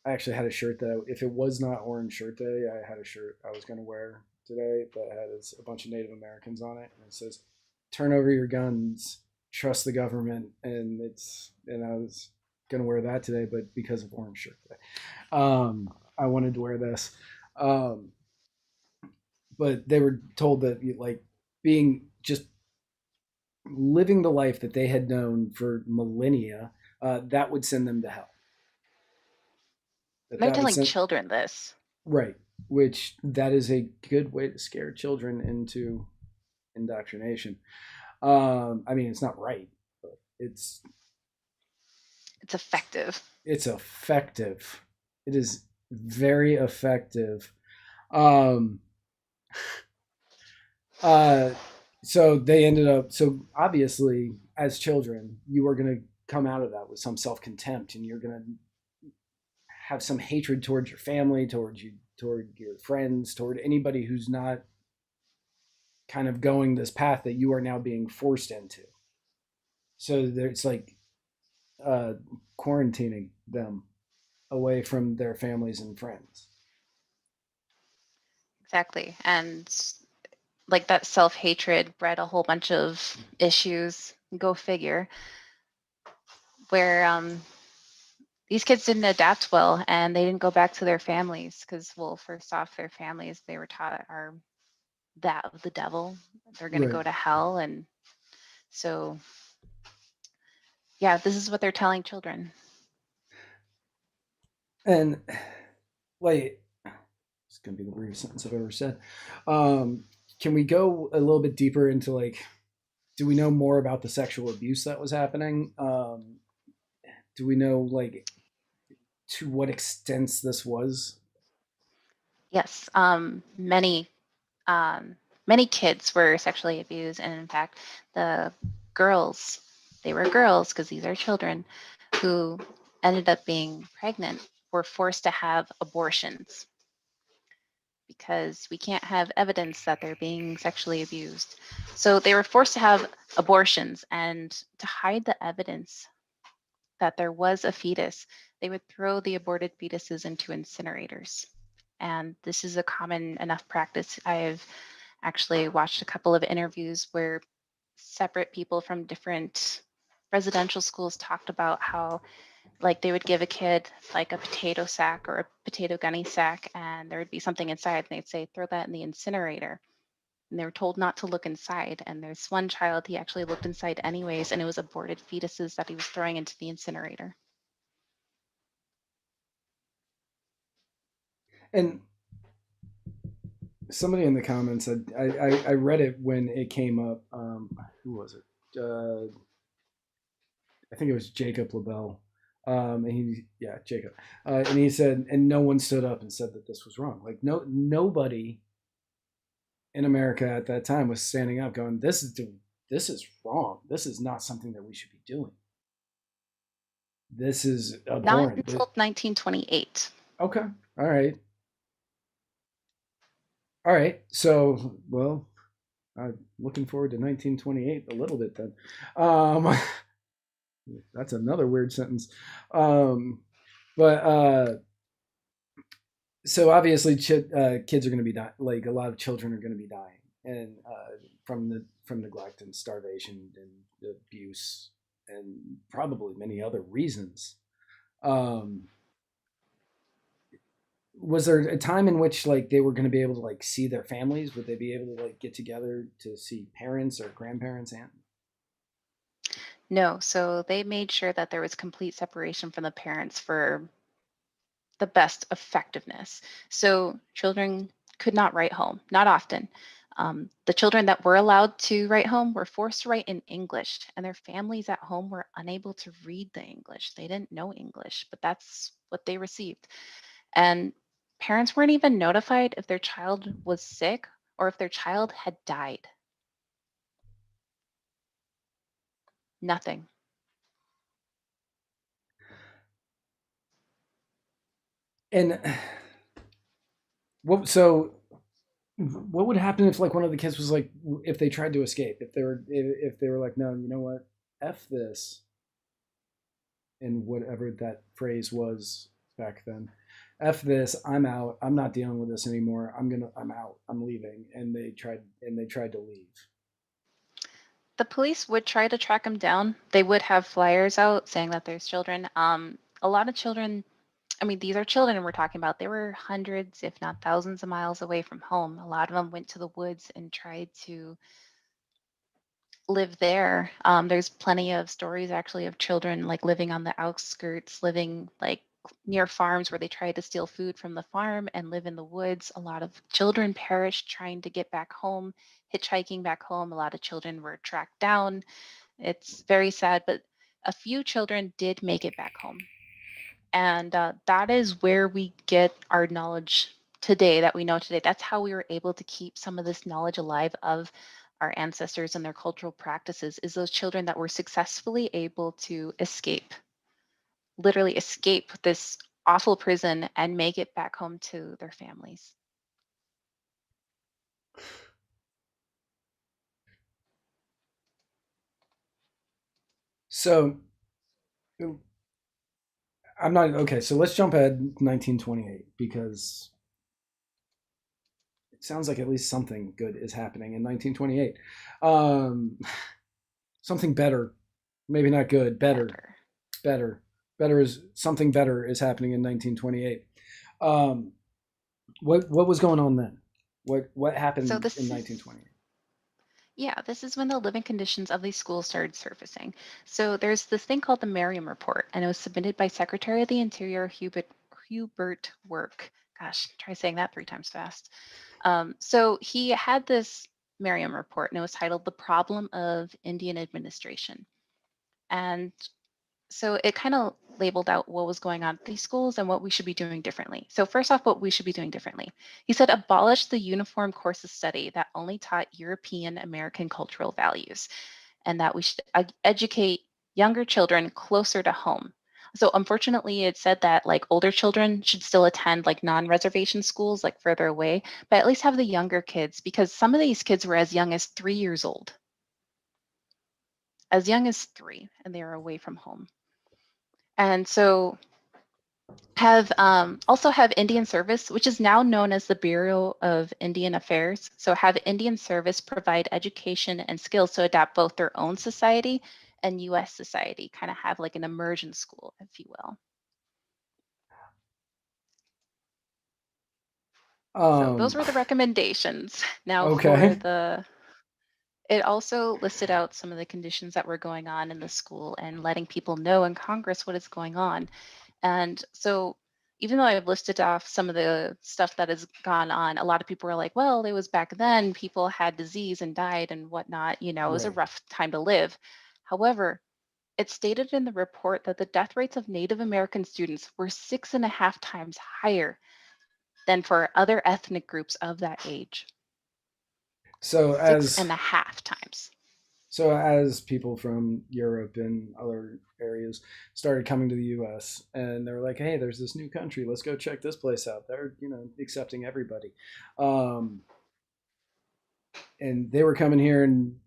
actually had a shirt that if it was not Orange Shirt Day, I had a shirt I was going to wear today that had a bunch of Native Americans on it, and it says, "Turn over your guns, trust the government." And I was going to wear that today, but because of Orange Shirt Day, I wanted to wear this. But they were told that like being just living the life that they had known for millennia, that would send them to hell. They're telling children this. Right, which that is a good way to scare children into indoctrination. I mean, it's not right, but it's effective. It's effective. It is very effective. So they ended up. So obviously, as children, you are going to come out of that with some self-contempt, and you're going to have some hatred towards your family, toward your friends, toward anybody who's not kind of going this path that you are now being forced into. So it's like quarantining them away from their families and friends. Exactly. And like that self-hatred bred a whole bunch of issues. Go figure. Where these kids didn't adapt well, and they didn't go back to their families because, well, first off, their families, they were taught, are that of the devil. They're going to go to hell. And so, yeah, this is what they're telling children. And like, it's going to be the weirdest sentence I've ever said. Can we go a little bit deeper into like, do we know more about the sexual abuse that was happening? Do we know like to what extent this was? Yes, many kids were sexually abused, and in fact, the girls, they were girls because these are children who ended up being pregnant, were forced to have abortions because we can't have evidence that they're being sexually abused. So they were forced to have abortions, and to hide the evidence that there was a fetus, they would throw the aborted fetuses into incinerators. And this is a common enough practice. I've actually watched a couple of interviews where separate people from different residential schools talked about how like they would give a kid like a potato sack or a potato gunny sack, and there would be something inside, and they'd say, throw that in the incinerator. And they were told not to look inside. And there's one child, he actually looked inside anyways, and it was aborted fetuses that he was throwing into the incinerator. And somebody in the comments said, I read it when it came up. Who was it? I think it was Jacob LaBelle. Jacob. And he said, and no one stood up and said that this was wrong. Like nobody in America at that time was standing up going, this is wrong. This is not something that we should be doing. This is abhorrent. Not until 1928. Okay. All right. So, well, I'm looking forward to 1928 a little bit then. That's another weird sentence. So obviously kids are going to be dying. Like a lot of children are going to be dying, and from neglect and starvation and abuse and probably many other reasons. Was there a time in which like they were going to be able to like see their families? Would they be able to like get together to see parents or grandparents? And no, so they made sure that there was complete separation from the parents for the best effectiveness. So children could not write home, not often. The children that were allowed to write home were forced to write in English, and their families at home were unable to read the English. They didn't know English, but that's what they received. And parents weren't even notified if their child was sick or if their child had died. Nothing. And what would happen if like one of the kids was like, if they tried to escape, if they were like, no, you know what, f this, and whatever that phrase was back then, f this, I'm out, I'm not dealing with this anymore, I'm out, I'm leaving, and they tried to leave. The police would try to track them down. They would have flyers out saying that there's children. A lot of children, I mean, these are children we're talking about. They were hundreds, if not thousands of miles away from home. A lot of them went to the woods and tried to live there. There's plenty of stories actually of children like living on the outskirts, living like near farms where they tried to steal food from the farm and live in the woods. A lot of children perished trying to get back home, hitchhiking back home. A lot of children were tracked down. It's very sad, but a few children did make it back home. And that is where we get our knowledge today that we know today. That's how we were able to keep some of this knowledge alive of our ancestors and their cultural practices, is those children that were successfully able to escape, literally escape this awful prison and make it back home to their families. So I'm not okay. So let's jump ahead 1928 because it sounds like at least something good is happening in 1928. Um, Something better, maybe not good, better, better is something better is happening in 1928. Um, what was going on then? What happened So in this 1928? Yeah, this is when the living conditions of these schools started surfacing. So there's this thing called the Merriam Report, and it was submitted by Secretary of the Interior Hubert Work. Gosh, try saying that 3 times fast. So he had this Merriam Report, and it was titled "The Problem of Indian Administration." And so it kind of labeled out what was going on at these schools and what we should be doing differently. So first off, what we should be doing differently. He said abolish the uniform course of study that only taught European American cultural values, and that we should educate younger children closer to home. So unfortunately, it said that like older children should still attend like non-reservation schools like further away, but at least have the younger kids, because some of these kids were as young as 3 years old, as young as 3, and they were away from home. And so have also have Indian Service, which is now known as the Bureau of Indian Affairs. So have Indian Service provide education and skills to adapt both their own society and U.S. society, kind of have like an immersion school, if you will. So those Um, were the recommendations. Now for okay. the, it also listed out some of the conditions that were going on in the school and letting people know in Congress what is going on. And so even though I've listed off some of the stuff that has gone on, a lot of people are like, well, it was back then, people had disease and died and whatnot. You know, it was a Right. rough time to live. However, it stated in the report that the death rates of Native American students were 6.5 times higher than for other ethnic groups of that age. So Six as and a half times. so as people from Europe and other areas started coming to the U.S. and they were like, "Hey, there's this new country. Let's go check this place out. They're accepting everybody," um, and they were coming here, and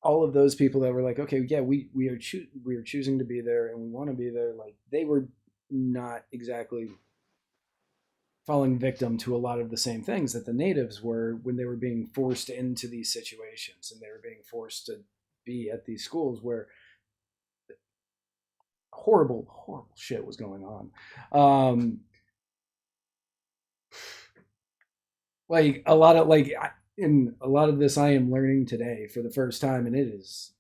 all of those people that were like, "Okay, yeah, we are choosing to be there, and we want to be there," like they were not exactly falling victim to a lot of the same things that the natives were when they were being forced into these situations and they were being forced to be at these schools where horrible shit was going on. Like a lot of like in a lot of this I am learning today for the first time, and it is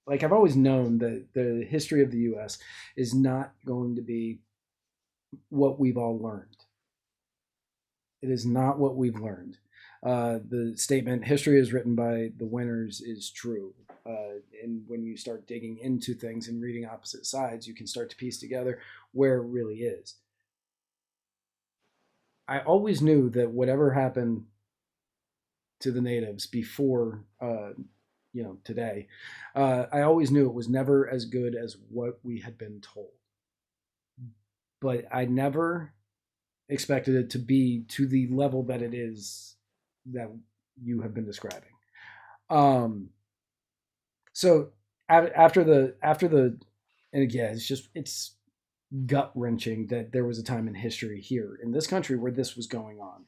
like I've always known that the history of the US is not going to be what we've all learned. It is not what we've learned. The statement, history is written by the winners, is true. And when you start digging into things and reading opposite sides, you can start to piece together where it really is. I always knew that whatever happened to the natives before, today, I always knew it was never as good as what we had been told. But I never expected it to be to the level that it is that you have been describing. So after the, and again, it's gut wrenching that there was a time in history here in this country where this was going on.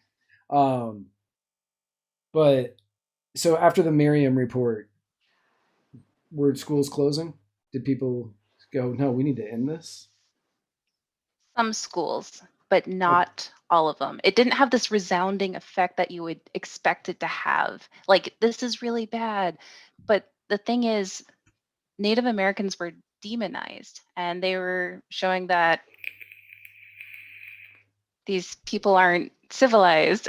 But so after the Merriam Report, were schools closing? Did people go, no, we need to end this? Some schools, but Okay. not all of them. It didn't have this resounding effect that you would expect it to have. Like, this is really bad. But the thing is, Native Americans were demonized, and they were showing that these people aren't civilized.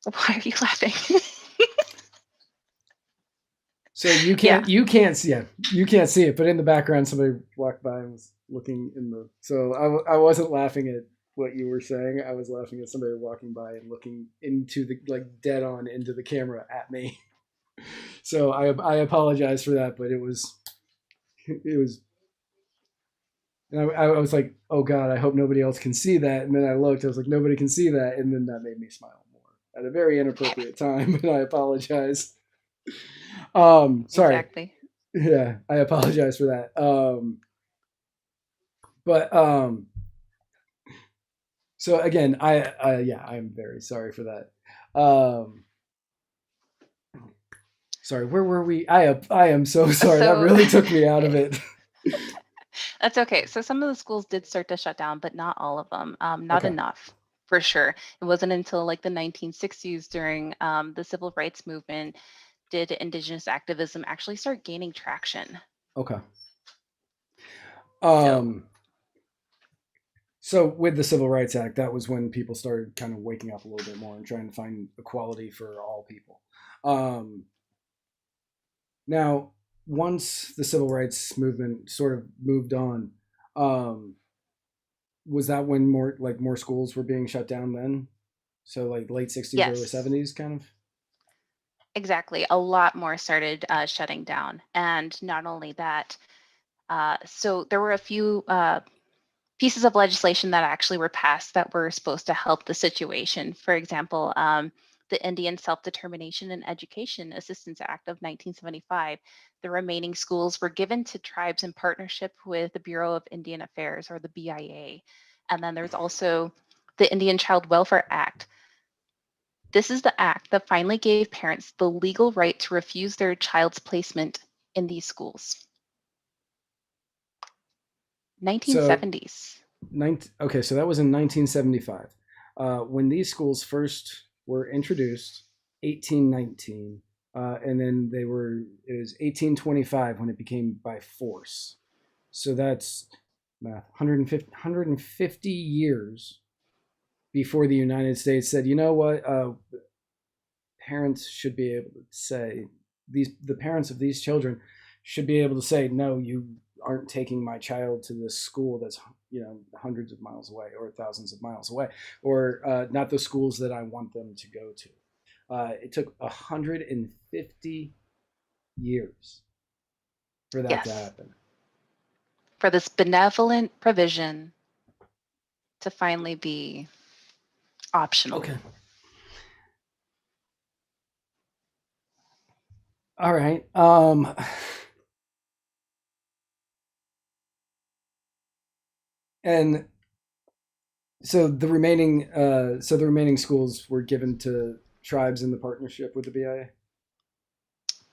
So, why are you laughing? So you Yeah, can't see it, but in the background somebody walked by and was looking in the. So I wasn't laughing at what you were saying. I was laughing at somebody walking by and looking into the, like, dead on into the camera at me. So I apologize for that, but it was, and I was like, oh God, I hope nobody else can see that. And then I looked, I was like, nobody can see that, and then that made me smile more at a very inappropriate time, and I apologize. Sorry. exactly. Yeah, I apologize for that. But so again, I'm very sorry for that. Sorry, where were we? I am so sorry. That So really took me out of it. that's okay. So some of the schools did start to shut down, but not all of them. Not Okay. enough, for sure. It wasn't until like the 1960s during the civil rights movement did Indigenous activism actually start gaining traction. Okay. So Um so with the Civil Rights Act, that was when people started kind of waking up a little bit more and trying to find equality for all people. Um Now, once the civil rights movement sort of moved on, um, was that when more schools were being shut down then? So like late '60s, early yes, '70s, kind of. exactly. A lot more started shutting down. And not only that, so there were a few pieces of legislation that actually were passed that were supposed to help the situation. For example, the Indian Self-Determination and Education Assistance Act of 1975. The remaining schools were given to tribes in partnership with the Bureau of Indian Affairs, or the BIA. And then there's also the Indian Child Welfare Act. This is the act that finally gave parents the legal right to refuse their child's placement in these schools. So 1970s. okay, so that was in 1975. When these schools first were introduced, 1819, and then it was 1825 when it became by force. So that's math, 150 years before the United States said, you know what, parents should be able to say, the parents of these children should be able to say, no, you aren't taking my child to this school that's hundreds of miles away or thousands of miles away, or not the schools that I want them to go to. It took 150 years for that to Yes. happen. For this benevolent provision to finally be optional. Okay. All right. And so the remaining schools were given to tribes in the partnership with the BIA.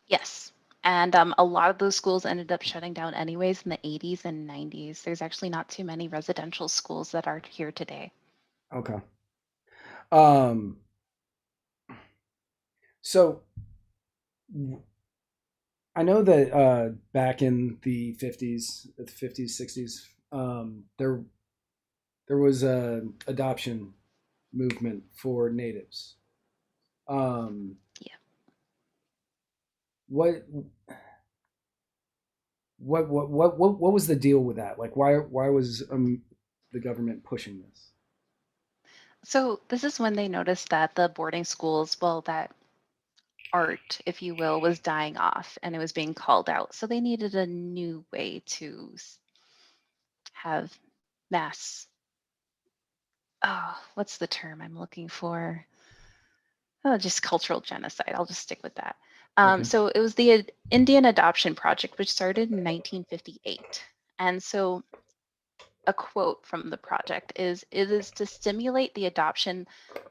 Yes. And a lot of those schools ended up shutting down anyways in the 80s and 90s. There's actually not too many residential schools that are here today. Okay. Um. So I know that back in the 50s, 60s, there there was a adoption movement for natives. Um, Yeah. what what was the deal with that? Like, why was the government pushing this? So this is when they noticed that the boarding schools, well, that art, if you will, was dying off and it was being called out. So they needed a new way to have mass. Oh, what's the term I'm looking for? Oh, just cultural genocide. I'll just stick with that. Okay. So it was the Indian Adoption Project, which started in 1958. And so a quote from the project is, "It is to stimulate the adoption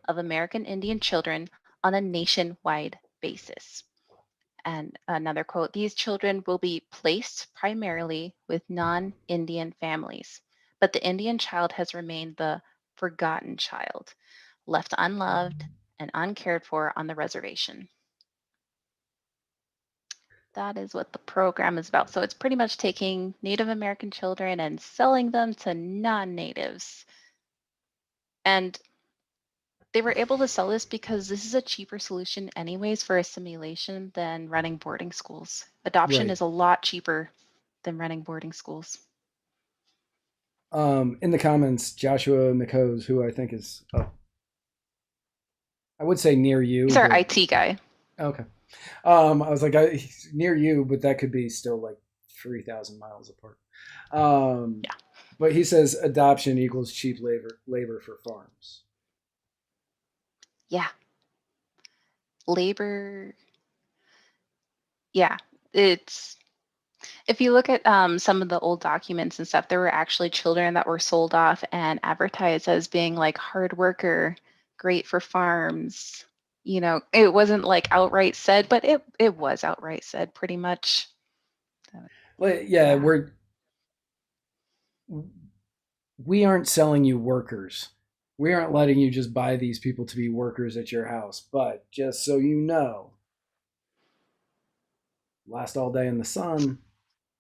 of American Indian children on a nationwide basis." And another quote, "These children will be placed primarily with non-Indian families, but the Indian child has remained the forgotten child, left unloved and uncared for on the reservation." That is what the program is about. So it's pretty much taking Native American children and selling them to non-natives. And they were able to sell this because this is a cheaper solution anyways for assimilation than running boarding schools. Adoption Right. is a lot cheaper than running boarding schools. In the comments, Joshua McHose, who I think is, I would say near you, He's our but IT guy. okay. I was like, he's near you, but that could be still like 3,000 miles apart. Yeah. But he says adoption equals cheap labor for farms. Yeah. Labor. Yeah. It's, if you look at some of the old documents and stuff, there were actually children that were sold off and advertised as being like hard worker, great for farms. You know, it wasn't like outright said, but it was outright said pretty much. So, But yeah, yeah. we aren't selling you workers. We aren't letting you just buy these people to be workers at your house. But just so you know, last all day in the sun,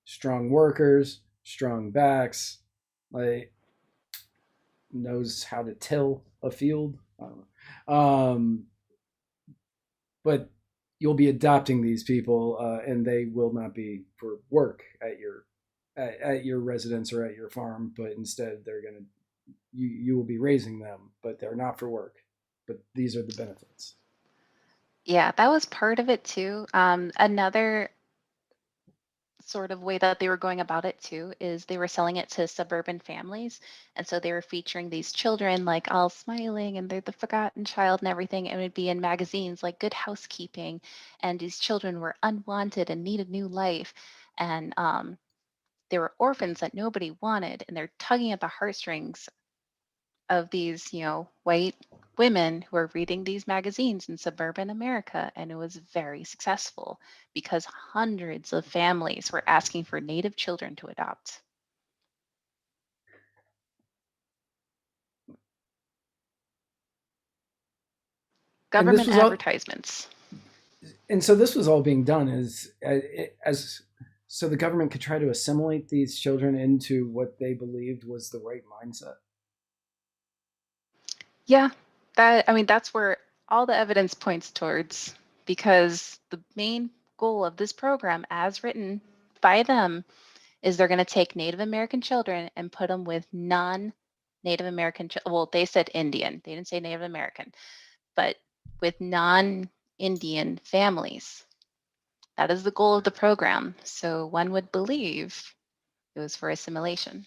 strong workers, strong backs, like knows how to till a field. I don't know. But you'll be adopting these people, and they will not be for work at your residence or at your farm, but instead they're gonna you will be raising them, but they're not for work. But these are the benefits. Yeah, that was part of it too. Another sort of way that they were going about it too is they were selling it to suburban families. And so they were featuring these children like all smiling and they're the forgotten child and everything. And it would be in magazines like Good Housekeeping. And these children were unwanted and needed new life. And they were orphans that nobody wanted. And they're tugging at the heartstrings of these, white women who are reading these magazines in suburban America. And it was very successful because hundreds of families were asking for Native children to adopt. And this Government was all, advertisements. and so this was all being done as so the government could try to assimilate these children into what they believed was the right mindset. Yeah, that's where all the evidence points towards, because the main goal of this program, as written by them, is they're going to take Native American children and put them with non-Native American, well, they said Indian, they didn't say Native American, but with non-Indian families. That is the goal of the program. So one would believe it was for assimilation.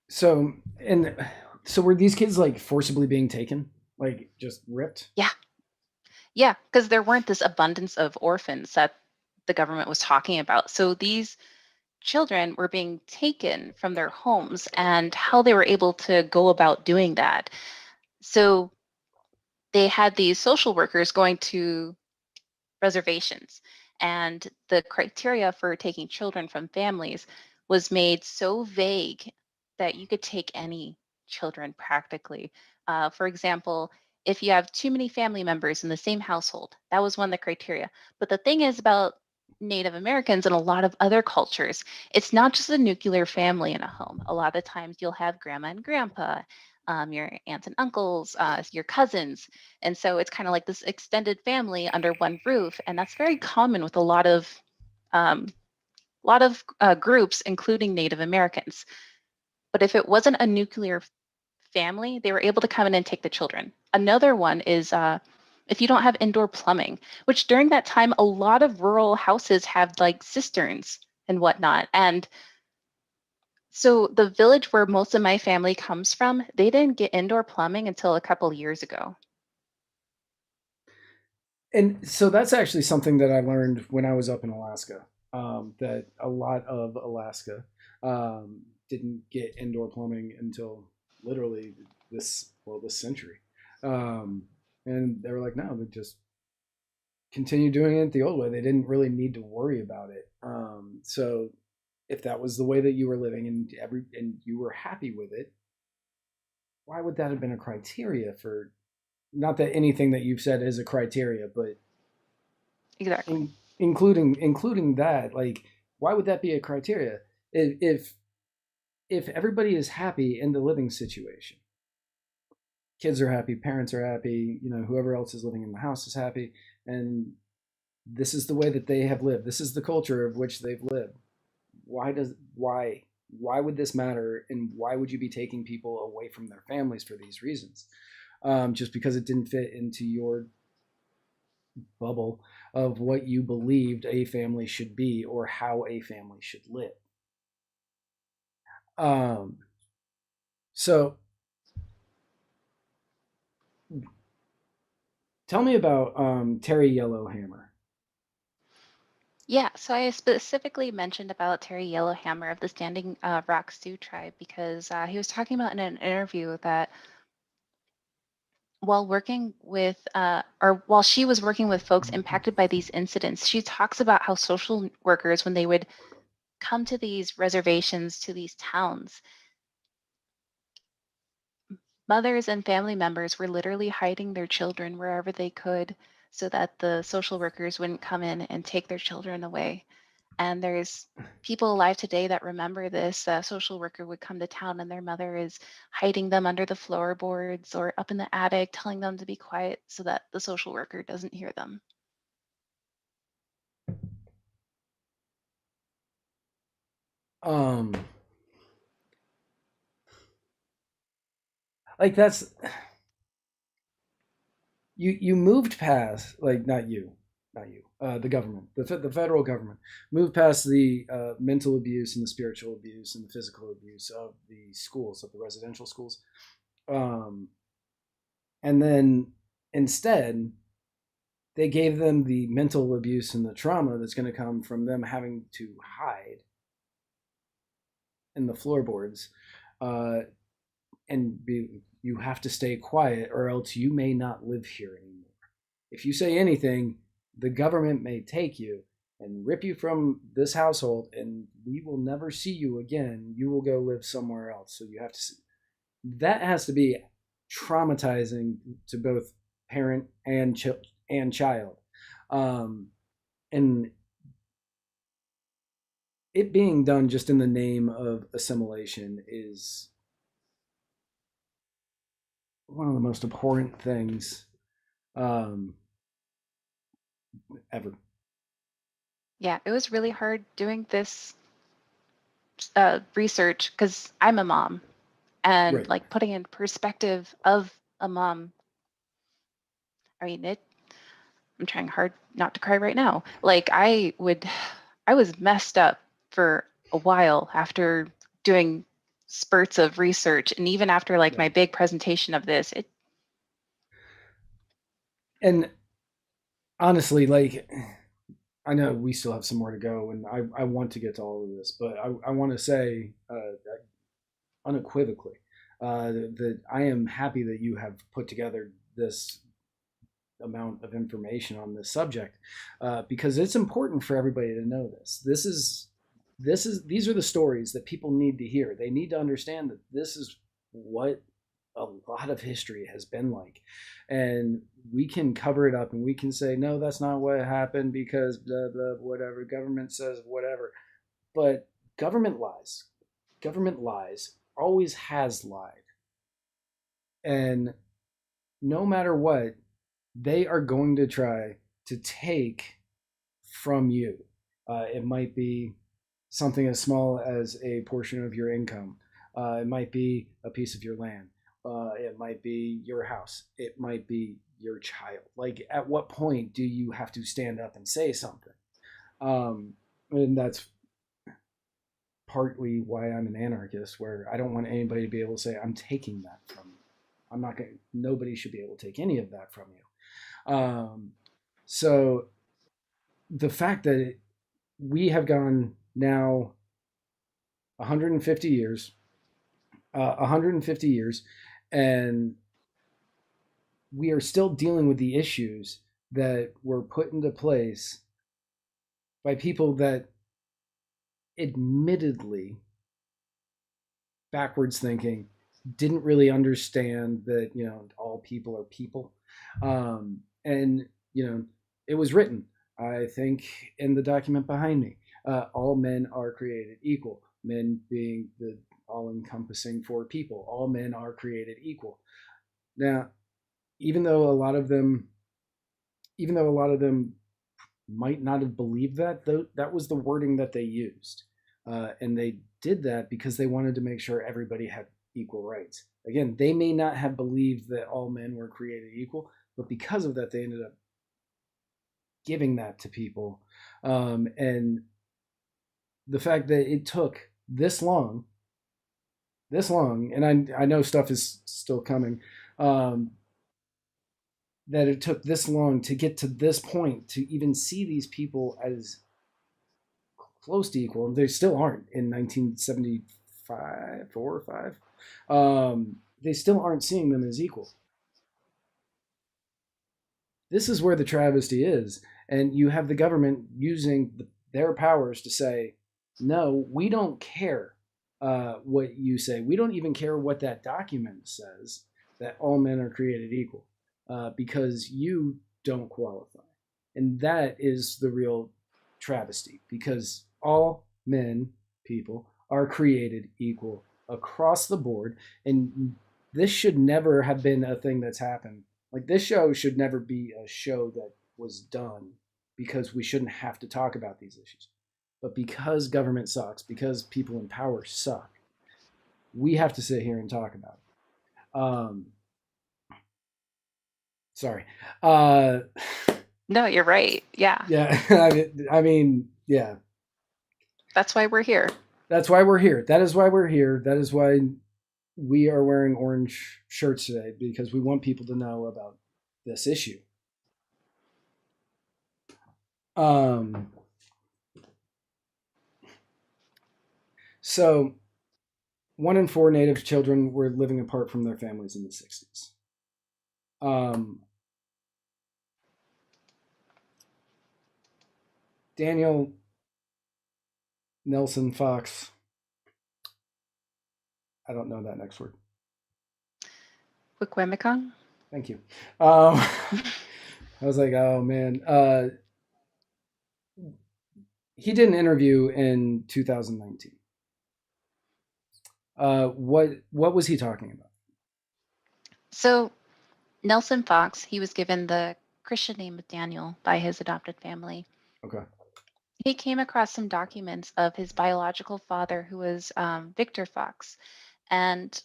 So and so were these kids like forcibly being taken, like just ripped? Yeah. Yeah, because there weren't this abundance of orphans that the government was talking about. So these children were being taken from their homes, and how they were able to go about doing that. So they had these social workers going to reservations, and the criteria for taking children from families was made so vague that you could take any children practically. For example, if you have too many family members in the same household, that was one of the criteria. But the thing is about Native Americans and a lot of other cultures, it's not just a nuclear family in a home. A lot of times you'll have grandma and grandpa, your aunts and uncles, your cousins. And so it's kind of like this extended family under one roof. And that's very common with a um, groups, including Native Americans. But if it wasn't a nuclear family, they were able to come in and take the children. Another one is if you don't have indoor plumbing, which during that time, a lot of rural houses had like cisterns and whatnot. And so the village where most of my family comes from, they didn't get indoor plumbing until a couple years ago. And so that's actually something that I learned when I was up in Alaska. That a lot of Alaska didn't get indoor plumbing until literally this century. Um, and they were like, no, they just continue doing it the old way. They didn't really need to worry about it. So if that was the way that you were living and you were happy with it, why would that have been a criteria for? Not that anything that you've said is a criteria, but Exactly. including that, like, why would that be a criteria if everybody is happy in the living situation? Kids are happy, parents are happy, whoever else is living in the house is happy, and this is the way that they have lived. This is the culture of which they've lived. Why would this matter, and why would you be taking people away from their families for these reasons? Just because it didn't fit into your bubble of what you believed a family should be or how a family should live. Um, so tell me about Terry Yellowhammer. Yeah, so I specifically mentioned about Terry Yellowhammer of the Standing Rock Sioux tribe because he was talking about in an interview that while working with, or while she was working with folks impacted by these incidents, she talks about how social workers, when they would come to these reservations, to these towns, mothers and family members were literally hiding their children wherever they could so that the social workers wouldn't come in and take their children away. And there's people alive today that remember this. A social worker would come to town and their mother is hiding them under the floorboards or up in the attic, telling them to be quiet so that the social worker doesn't hear them. Um, like that's you moved past, like, not you, the government, the federal government moved past the mental abuse and the spiritual abuse and the physical abuse of the schools, of the residential schools, um, and then instead they gave them the mental abuse and the trauma that's going to come from them having to hide in the floorboards, uh, and you have to stay quiet or else you may not live here anymore. If you say anything, the government may take you and rip you from this household and we will never see you again. You will go live somewhere else. So you have to see. That has to be traumatizing to both parent and child. And it being done just in the name of assimilation is one of the most abhorrent things um, ever. Yeah, it was really hard doing this research because I'm a mom and Right. like putting in perspective of a mom. I mean, I'm trying hard not to cry right now. Like I was messed up for a while after doing spurts of research and even after like Yeah. my big presentation of this. And honestly, like, I know we still have some more to go, and I want to get to all of this, but I want to say unequivocally that I am happy that you have put together this amount of information on this subject, because it's important for everybody to know this. These are the stories that people need to hear. They need to understand that this is what a lot of history has been like. And we can cover it up and we can say, no, that's not what happened because blah, blah, whatever. Government says whatever. But government lies. Government lies, always has lied. And no matter what, they are going to try to take from you. It might be something as small as a portion of your income. It might be a piece of your land. It might be your house. It might be your child. Like, at what point do you have to stand up and say something? And that's partly why I'm an anarchist, where I don't want anybody to be able to say, I'm taking that from you. I'm not going to, nobody should be able to take any of that from you. So the fact that we have gone now 150 years, and we are still dealing with the issues that were put into place by people that admittedly backwards thinking, didn't really understand that, all people are people. And, it was written, I think, in the document behind me, all men are created equal, men being the all encompassing for people. All men are created equal. Now, even though a lot of them might not have believed that, though, that was the wording that they used. And they did that because they wanted to make sure everybody had equal rights. Again, they may not have believed that all men were created equal, but because of that, they ended up giving that to people. And the fact that it took this long, and I know stuff is still coming, that it took this long to get to this point, to even see these people as close to equal. They still aren't in 1975, 4 or 5. They still aren't seeing them as equal. This is where the travesty is. And you have the government using their powers to say, no, we don't care what you say. We don't even care what that document says, that all men are created equal, because you don't qualify. And that is the real travesty, because all men, people, are created equal across the board. And this should never have been a thing that's happened. Like, this show should never be a show that was done because we shouldn't have to talk about these issues. But because government sucks, because people in power suck, we have to sit here and talk about it. Sorry. No, you're right. Yeah. Yeah. I mean, yeah. That's why we're here. That's why we're here. That is why we're here. That is why we are wearing orange shirts today, because we want people to know about this issue. So 1 in 4 Native children were living apart from their families in the 60s. Daniel Nelson Fox. I don't know that next word. Wikwemikong? Thank you. I was like, oh man. He did an interview in 2019. What was he talking about? So Nelson Fox, he was given the Christian name of Daniel by his adopted family. Okay. He came across some documents of his biological father, who was Victor Fox, and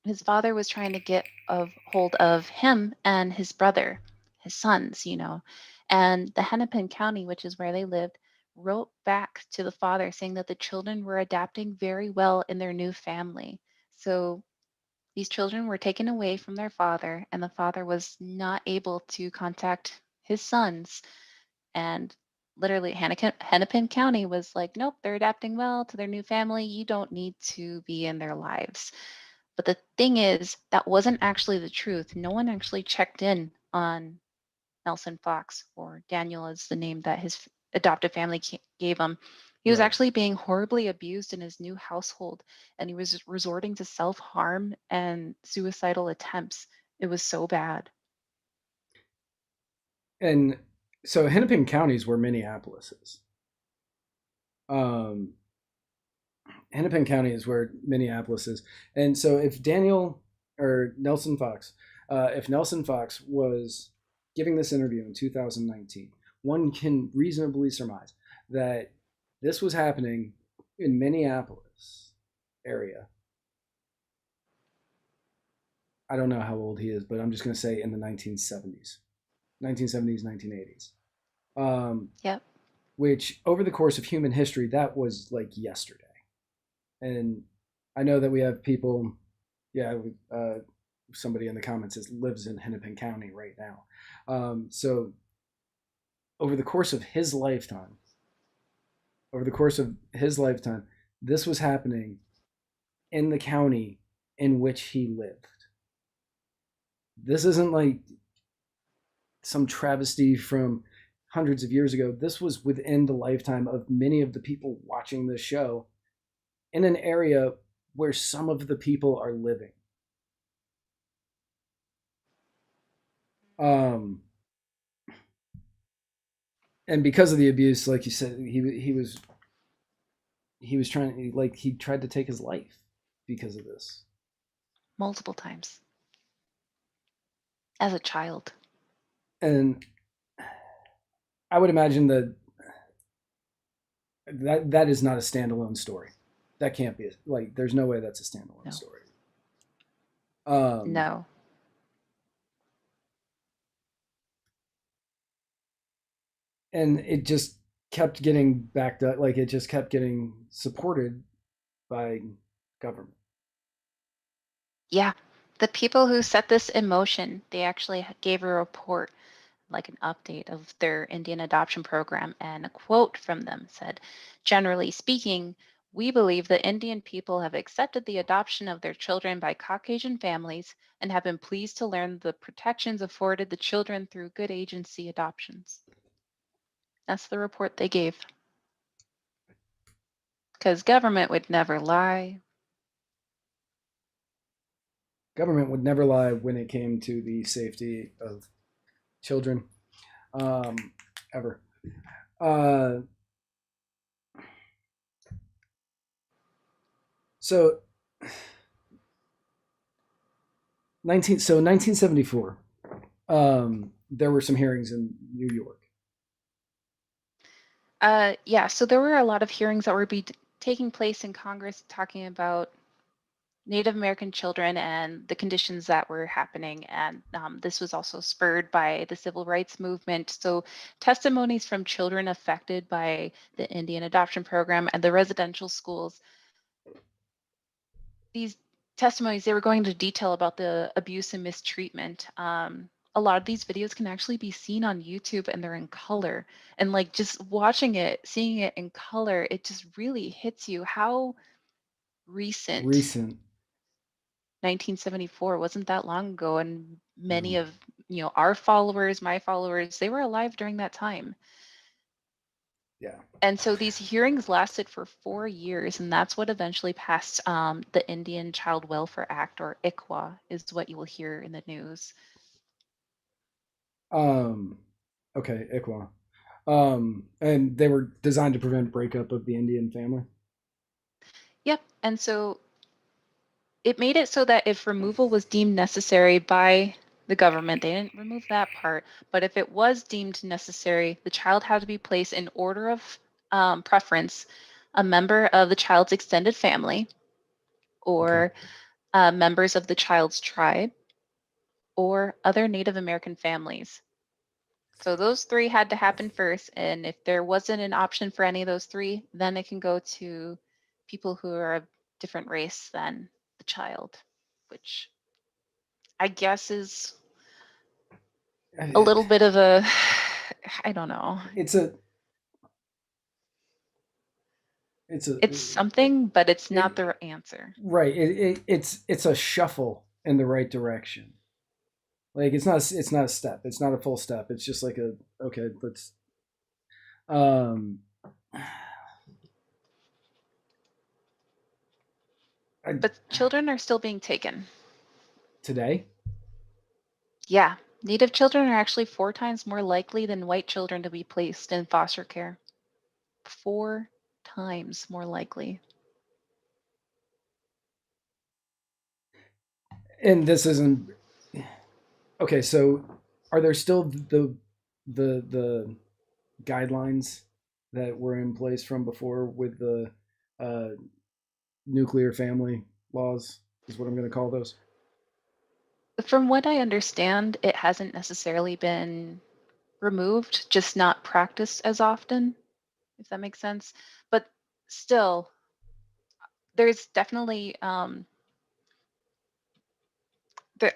his father was trying to get a hold of him and his brother, his sons, and the Hennepin County, which is where they lived, wrote back to the father saying that the children were adapting very well in their new family. So these children were taken away from their father, and the father was not able to contact his sons. And literally, Hennepin County was like, nope, they're adapting well to their new family. You don't need to be in their lives. But the thing is, that wasn't actually the truth. No one actually checked in on Nelson Fox, or Daniel is the name that his adoptive family gave him. He was Right. actually being horribly abused in his new household, and he was resorting to self-harm and suicidal attempts. It was so bad. And so Hennepin County is where Minneapolis is. Um, Hennepin County is where Minneapolis is. And so if Daniel or Nelson Fox, if Nelson Fox was giving this interview in 2019, one can reasonably surmise that this was happening in Minneapolis area. I don't know how old he is, but I'm just going to say in the 1970s, 1980s. Yep. Which over the course of human history, that was like yesterday. And I know that we have people, yeah, somebody in the comments says lives in Hennepin County right now. So over the course of his lifetime, this was happening in the county in which he lived. This isn't like some travesty from hundreds of years ago. This was within the lifetime of many of the people watching this show in an area where some of the people are living. And because of the abuse, like you said, he was trying, like, he tried to take his life because of this. Multiple times. As a child. And I would imagine that is not a standalone story. That can't be like. There's no way that's a standalone story. No. And it just kept getting backed up. Like, it just kept getting supported by government. Yeah. The people who set this in motion, they actually gave a report, like an update of their Indian adoption program, and a quote from them said, "Generally speaking, we believe the Indian people have accepted the adoption of their children by Caucasian families and have been pleased to learn the protections afforded the children through good agency adoptions." That's the report they gave. Because government would never lie. Government would never lie when it came to the safety of children, ever. So 1974, there were some hearings in New York. Yeah, so there were a lot of hearings that were taking place in Congress talking about Native American children and the conditions that were happening. And this was also spurred by the civil rights movement. So testimonies from children affected by the Indian adoption program and the residential schools. These testimonies, they were going into detail about the abuse and mistreatment. A lot of these videos can actually be seen on YouTube, and they're in color. And like just watching it, seeing it in color, it just really hits you how recent 1974 wasn't that long ago, and many of our followers, my followers, they were alive during that time. Yeah. And so these hearings lasted for 4 years, and that's what eventually passed the Indian Child Welfare Act, or ICWA, is what you will hear in the news. Okay, ICWA. And they were designed to prevent breakup of the Indian family. Yep. And so it made it so that if removal was deemed necessary by the government, they didn't remove that part, but if it was deemed necessary, the child had to be placed in order of preference, a member of the child's extended family, or members of the child's tribe, or other Native American families. So those three had to happen first, and if there wasn't an option for any of those three, then it can go to people who are of different race than the child, which I guess is a little bit of a, I don't know. It's something, but it's not the answer. Right. It's a shuffle in the right direction. Like, it's not a step. It's not a full step. It's just like okay, let's But children are still being taken. Today? Yeah, Native children are actually 4 times more likely than white children to be placed in foster care. 4 times more likely. And this isn't okay. So, are there still the guidelines that were in place from before with the uh, nuclear family laws? Is what I'm going to call those. From what I understand, it hasn't necessarily been removed, just not practiced as often, if that makes sense. But still, there's definitely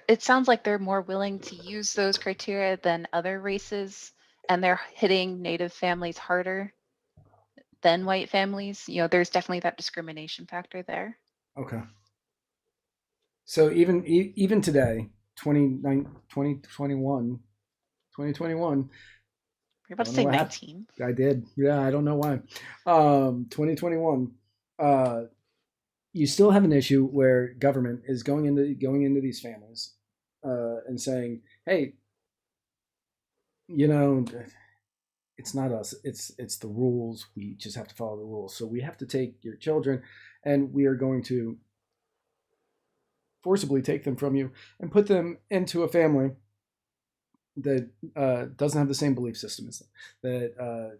it sounds like they're more willing to use those criteria than other races, and they're hitting Native families harder than white families. There's definitely that discrimination factor there. Okay. So even today, 2021, 2021. You're about I to don't know say what happened. 19. I did. Yeah, I don't know why. 2021. You still have an issue where government is going into these families and saying, "Hey, you know, it's not us. It's the rules. We just have to follow the rules. So we have to take your children, and we are going to forcibly take them from you and put them into a family that doesn't have the same belief system as them, that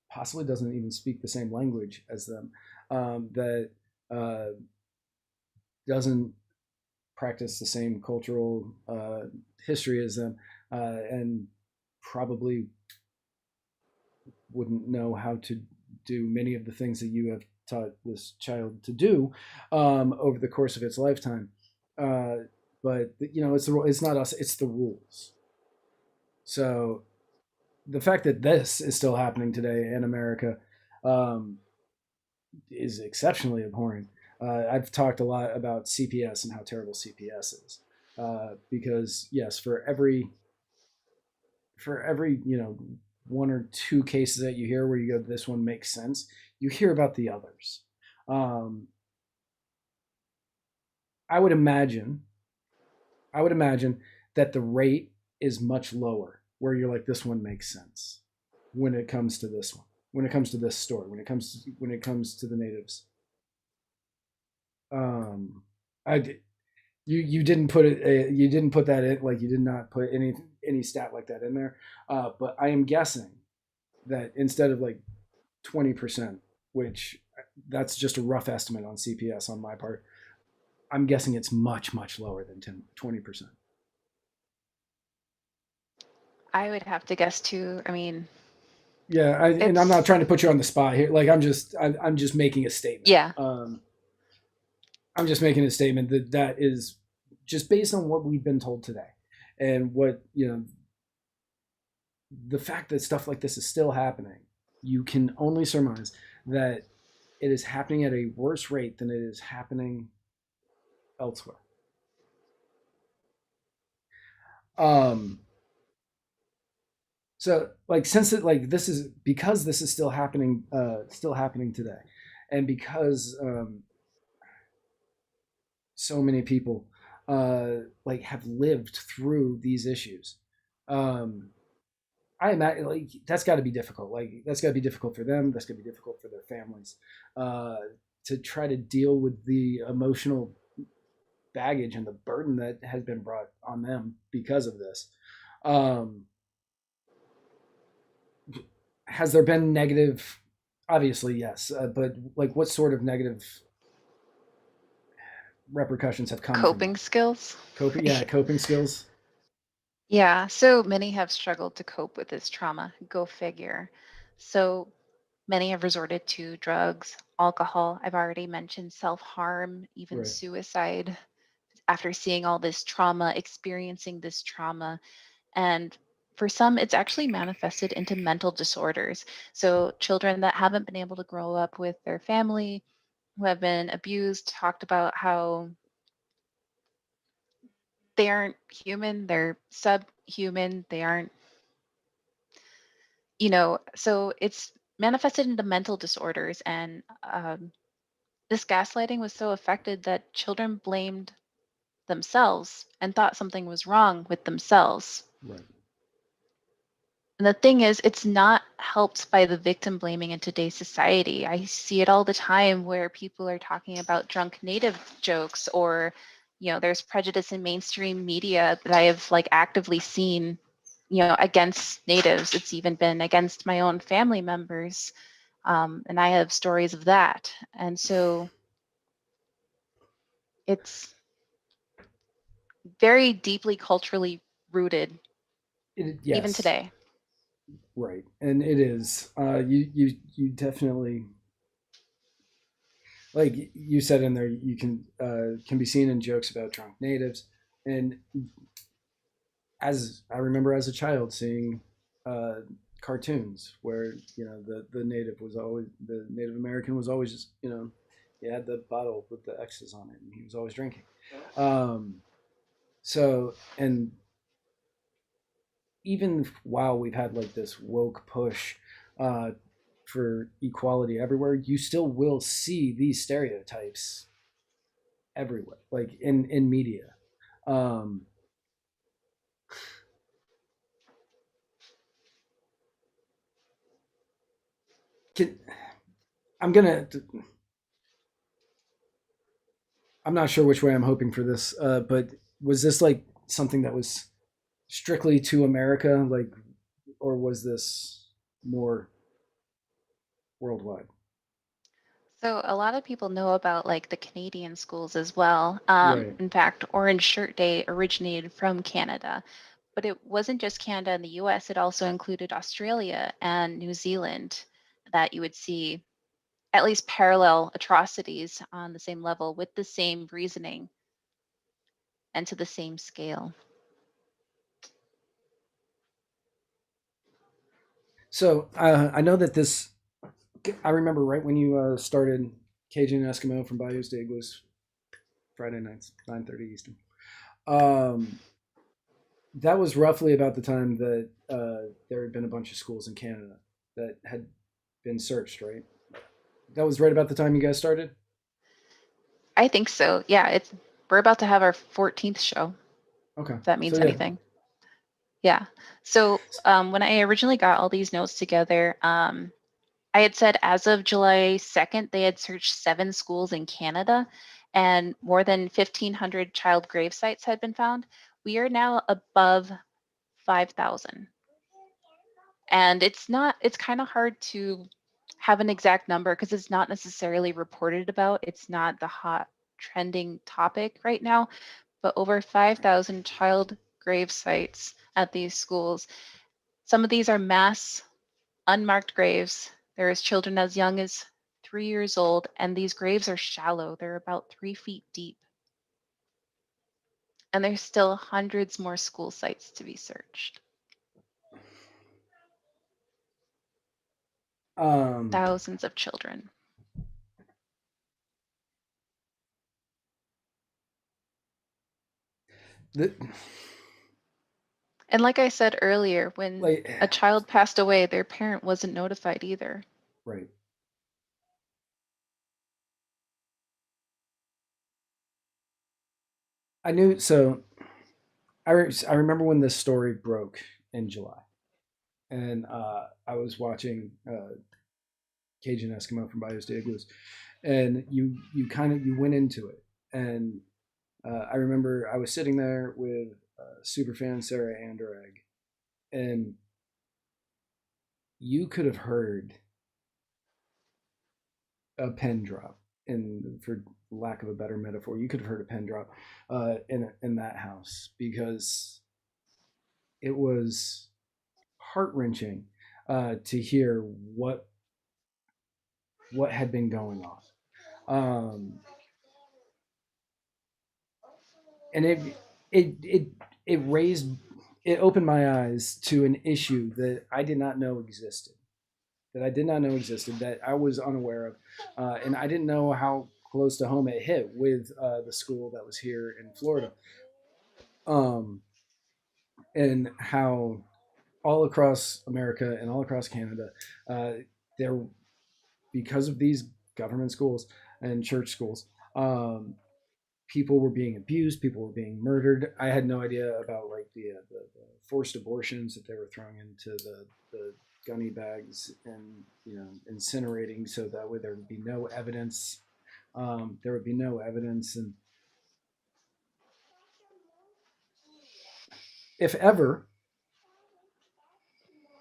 possibly doesn't even speak the same language as them, that uh, doesn't practice the same cultural history as them, and probably wouldn't know how to do many of the things that you have taught this child to do over the course of its lifetime. But it's not us; it's the rules. So the fact that this is still happening today in America um, is exceptionally abhorrent. I've talked a lot about CPS and how terrible CPS is, because yes, for every one or two cases that you hear where you go, this one makes sense, you hear about the others. Um, I would imagine, I would imagine that the rate is much lower where you're like, this one makes sense when it comes to this one, when it comes to this story, when it comes to the natives. Um, I you didn't put it you didn't put that in, like you did not put any stat like that in there, but I am guessing that instead of like 20%, which that's just a rough estimate on CPS on my part, I'm guessing it's much lower than 20%. I would have to guess too. I mean, Yeah, and I'm not it's, trying to put you on the spot here. Like I'm just making a statement. yeah. I'm just making a statement that is just based on what we've been told today, and what the fact that stuff like this is still happening. You can only surmise that it is happening at a worse rate than it is happening elsewhere. Um, so like since it like this is because this is still happening today, and because so many people like have lived through these issues. Um, I imagine like that's got to be difficult. Like that's got to be difficult for them. That's got to be difficult for their families uh, to try to deal with the emotional baggage and the burden that has been brought on them because of this. Um, has there been negative? Obviously, yes. But like, what sort of negative repercussions have come from Coping that? skills. Coping skills. Yeah, so many have struggled to cope with this trauma. Go figure. So many have resorted to drugs, alcohol. I've already mentioned self harm, even Right. suicide after seeing all this trauma, experiencing this trauma. And for some, it's actually manifested into mental disorders. So children that haven't been able to grow up with their family, who have been abused, talked about how they aren't human, they're subhuman, they aren't, so it's manifested into mental disorders. And this gaslighting was so affected that children blamed themselves and thought something was wrong with themselves. Right. And the thing is, it's not helped by the victim blaming in today's society. I see it all the time where people are talking about drunk native jokes, or, there's prejudice in mainstream media that I have like actively seen, against natives. It's even been against my own family members. And I have stories of that. And so it's very deeply culturally rooted, even Yes. today. Right, and it is. You definitely, like you said in there, you can be seen in jokes about drunk natives, and as I remember as a child seeing uh, cartoons where the native was always the Native American was always just he had the bottle with the X's on it and he was always drinking. Um, so and even while we've had like this woke push uh, for equality everywhere, you still will see these stereotypes everywhere, like in media. Um, can, I'm gonna. I'm not sure which way I'm hoping for this, but was this like something that was strictly to America, like, or was this more worldwide? So a lot of people know about like the Canadian schools as well. Right. In fact, Orange Shirt Day originated from Canada, but it wasn't just Canada and the US, it also included Australia and New Zealand that you would see at least parallel atrocities on the same level with the same reasoning and to the same scale. So I know that this. I remember right when you started Cajun Eskimo from Bayous to Igloos Friday nights, 9:30 Eastern. Um, that was roughly about the time that there had been a bunch of schools in Canada that had been searched, right? That was right about the time you guys started. I think so. Yeah, we're about to have our 14th show, Okay, if that so means yeah, anything. Yeah. So when I originally got all these notes together, I had said as of July 2nd, they had searched 7 schools in Canada and more than 1,500 child grave sites had been found. We are now above 5,000. And it's kind of hard to have an exact number because it's not necessarily reported about. It's not the hot trending topic right now, but over 5,000 child grave sites at these schools. Some of these are mass unmarked graves. There is children as young as 3 years old, and these graves are shallow. They're about 3 feet deep. And there's still hundreds more school sites to be searched. um, Thousands of children. the, And like I said earlier, when like a child passed away, their parent wasn't notified either. right. I knew so. I remember when this story broke in July, and I was watching Cajun Eskimo from Bayous to Igloos, and you went into it, and I remember I was sitting there with superfan Sarah Anderegg, and you could have heard a pen drop, in for lack of a better metaphor, you could have heard a pen drop in that house because it was heart wrenching to hear what had been going on. And it it raised it opened my eyes to an issue that I did not know existed, that I was unaware of, and I didn't know how close to home it hit with the school that was here in Florida, um, and how all across America and all across Canada, there because of these government schools, and church schools. People were being abused, people were being murdered. I had no idea about like the forced abortions that they were throwing into the gunny bags and incinerating, so that way there would be no evidence. There would be no evidence, and if ever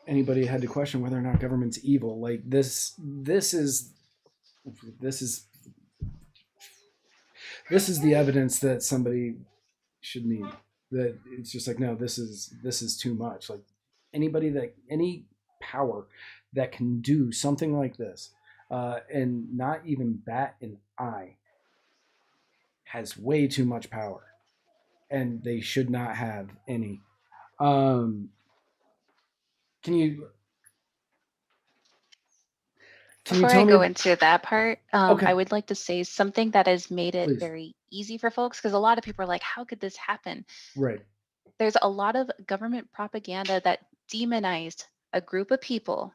anybody had to question whether or not government's evil, like this is the evidence that somebody should need. That it's just like, no, this is too much. Like any power that can do something like this, and not even bat an eye, has way too much power, and they should not have any. Um, can you Before I tell go me? into that part, I Okay, would like to say something that has made it please. very easy for folks, because a lot of people are like, how could this happen? Right. There's a lot of government propaganda that demonized a group of people.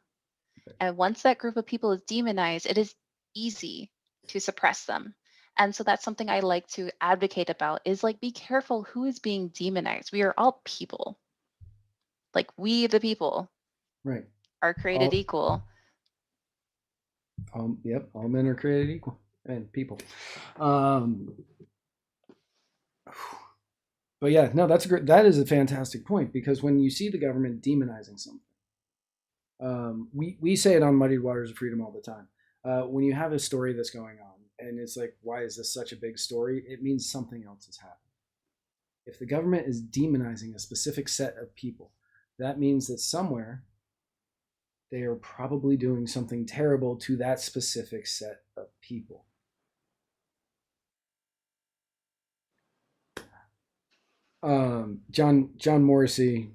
And once that group of people is demonized, it is easy to suppress them. And so that's something I like to advocate about, is like, be careful who is being demonized. We are all people. Like, we, the people, Right. are created All equal. Yep, all men are created equal and people. Um, but yeah, no, that's a great. That is a fantastic point, because when you see the government demonizing something, we say it on Muddied Waters of Freedom all the time. When you have a story that's going on, and it's like, why is this such a big story? It means something else has happened. If the government is demonizing a specific set of people, that means that somewhere they are probably doing something terrible to that specific set of people. John Morrissey,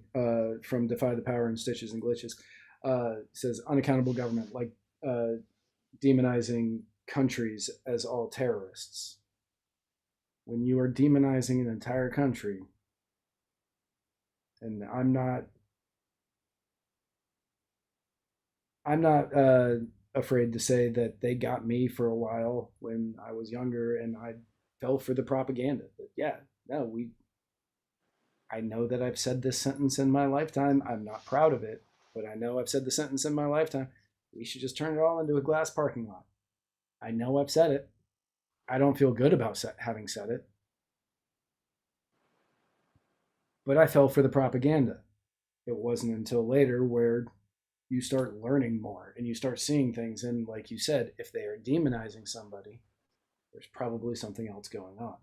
from Defy the Power and Stitches and Glitches, says unaccountable government, like demonizing countries as all terrorists. When you are demonizing an entire country, and I'm not afraid to say that they got me for a while when I was younger, and I fell for the propaganda. But yeah, no, I know that I've said this sentence in my lifetime. I'm not proud of it, but I know I've said the sentence in my lifetime. We should just turn it all into a glass parking lot. I know I've said it. I don't feel good about having said it, but I fell for the propaganda. It wasn't until later where you start learning more and you start seeing things. And like you said, if they are demonizing somebody, there's probably something else going on.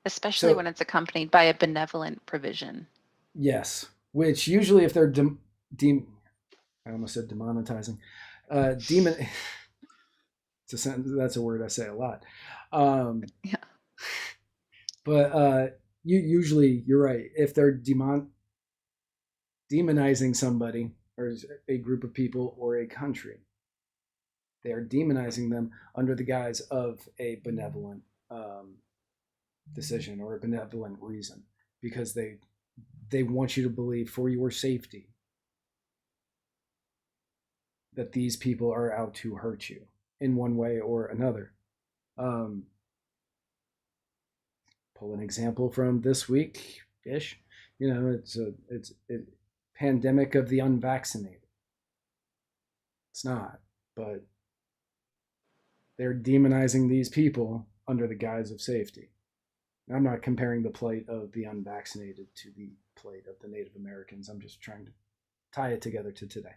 Especially when it's accompanied by a benevolent provision. Yes, which usually, if they're I almost said demonetizing. Demon. It's a sentence. That's a word I say a lot. Yeah. But you're right. If they're demonizing somebody, or a group of people, or a country, they are demonizing them under the guise of a benevolent decision or a benevolent reason, because they want you to believe, for your safety, that these people are out to hurt you in one way or another. Pull an example from this week ish. It's a pandemic of the unvaccinated. It's not, but they're demonizing these people under the guise of safety. I'm not comparing the plight of the unvaccinated to the plight of the Native Americans. I'm just trying to tie it together to today.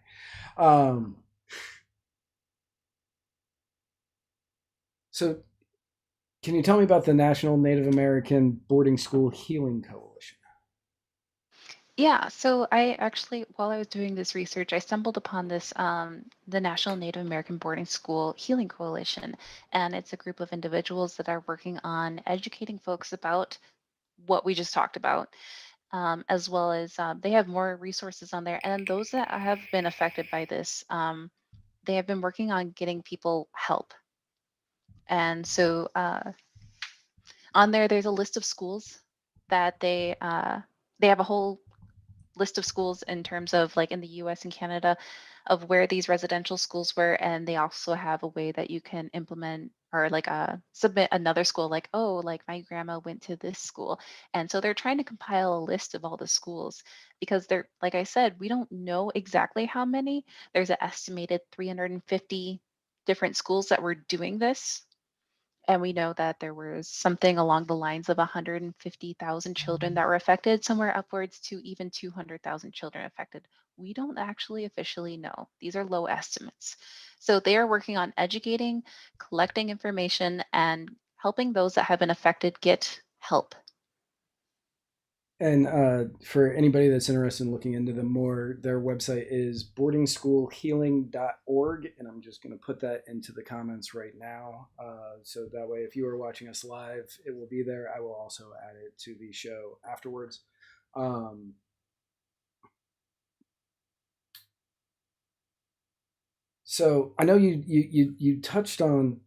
So, can you tell me about the National Native American Boarding School Healing Coalition? Yeah, so I actually, while I was doing this research, I stumbled upon this, the National Native American Boarding School Healing Coalition. And it's a group of individuals that are working on educating folks about what we just talked about, as well as they have more resources on there. And those that have been affected by this, they have been working on getting people help. And so on there, there's a list of schools that they have a whole list of schools in terms of like in the US and Canada of where these residential schools were. And they also have a way that you can implement or like submit another school, like, oh, like my grandma went to this school. And so they're trying to compile a list of all the schools because they're, like I said, we don't know exactly how many. There's an estimated 350 different schools that were doing this, and we know that there was something along the lines of 150,000 children that were affected, somewhere upwards to even 200,000 children affected. We don't actually officially know. These are low estimates. So they are working on educating, collecting information, and helping those that have been affected get help. And for anybody that's interested in looking into them more, their website is boardingschoolhealing.org. And I'm just going to put that into the comments right now. So that way, if you are watching us live, it will be there. I will also add it to the show afterwards. So I know you touched on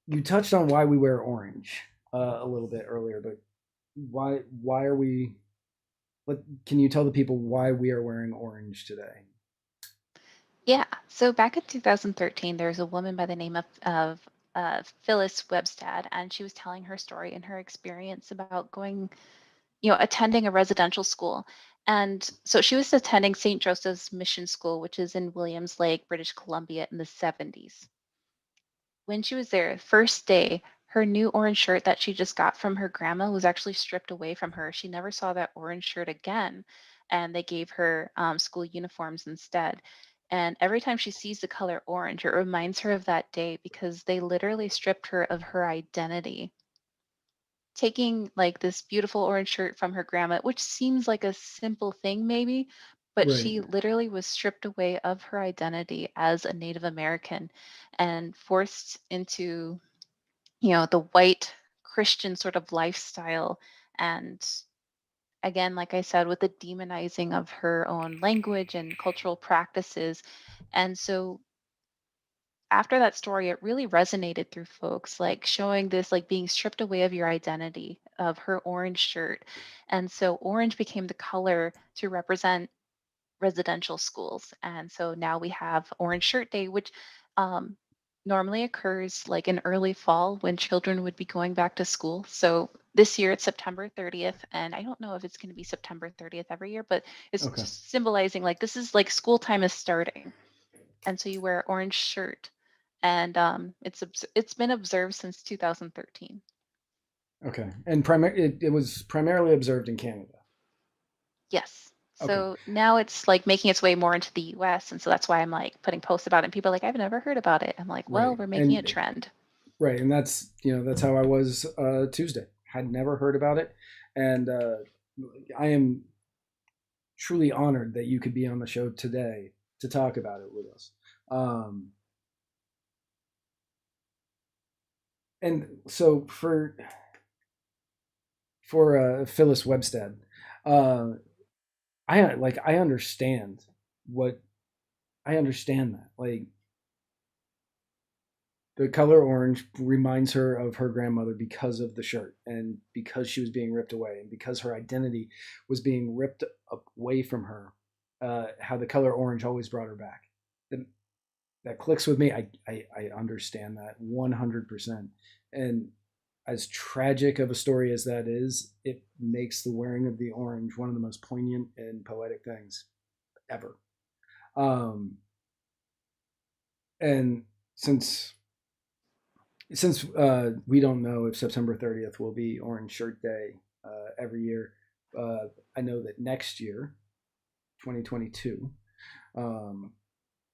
why we wear orange a little bit earlier, but why are we? What can you tell the people why we are wearing orange today? Yeah. So back in 2013, there was a woman by the name of Phyllis Webstad, and she was telling her story and her experience about going, attending a residential school. And so she was attending St. Joseph's Mission School, which is in Williams Lake, British Columbia in the 70s. When she was there, first day, her new orange shirt that she just got from her grandma was actually stripped away from her. She never saw that orange shirt again, and they gave her school uniforms instead. And every time she sees the color orange, it reminds her of that day because they literally stripped her of her identity, taking like this beautiful orange shirt from her grandma, which seems like a simple thing maybe, but Right. she literally was stripped away of her identity as a Native American and forced into, the white Christian sort of lifestyle. And again, like I said, with the demonizing of her own language and cultural practices. And so after that story, it really resonated through folks, like showing this, like being stripped away of your identity, of her orange shirt. And so orange became the color to represent residential schools. And so now we have Orange Shirt Day, which um, normally occurs like in early fall when children would be going back to school. So this year it's September 30th, and I don't know if it's going to be September 30th every year, but it's Okay. just symbolizing like this is like school time is starting. And so you wear orange shirt, and it's been observed since 2013. Okay. And it was primarily observed in Canada. Yes. Okay. So now it's like making its way more into the US. And so that's why I'm like putting posts about it. And people are like, I've never heard about it. I'm like, well, Right. we're making a And trend. right. And that's how I was Tuesday. Had never heard about it. And I am truly honored that you could be on the show today to talk about it with us. And so for Phyllis Webstead, uh, I understand what I understand that like the color orange reminds her of her grandmother because of the shirt and because she was being ripped away and because her identity was being ripped away from her. How the color orange always brought her back. That, that clicks with me. I understand that 100%. And as tragic of a story as that is, it makes the wearing of the orange one of the most poignant and poetic things ever. And since we don't know if September 30th will be Orange Shirt Day every year, I know that next year, 2022,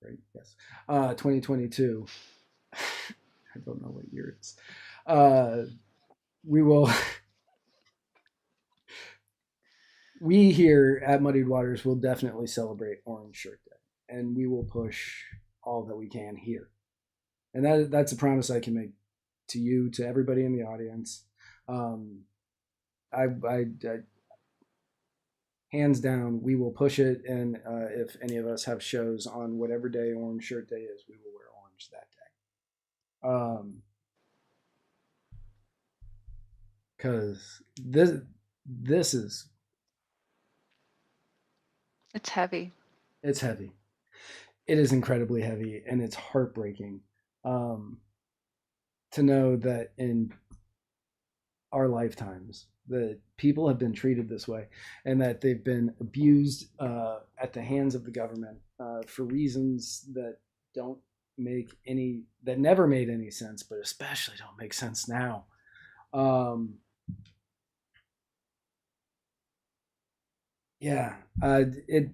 right? Yes, 2022. I don't know what year it is. We will. We here at Muddied Waters will definitely celebrate Orange Shirt Day, and we will push all that we can here. And that's a promise I can make to you, to everybody in the audience. Um, I hands down, we will push it. And if any of us have shows on whatever day Orange Shirt Day is, we will wear orange that day. Because this is It's heavy. It's heavy. It is incredibly heavy, and it's heartbreaking um, to know that in our lifetimes that people have been treated this way and that they've been abused at the hands of the government for reasons that don't make any that never made any sense, but especially don't make sense now. um, yeah it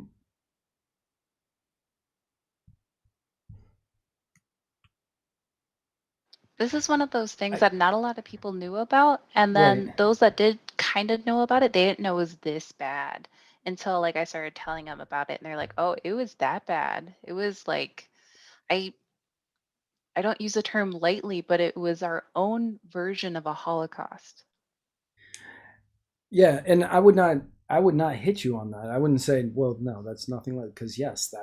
This is one of those things I, that not a lot of people knew about, and right. then those that did kind of know about it, they didn't know it was this bad until like I started telling them about it, and they're like, "Oh, it was that bad." It was like I I don't use the term lightly, but it was our own version of a Holocaust. Yeah, and I would not hit you on that. I wouldn't say, well, no, that's nothing like, because yes,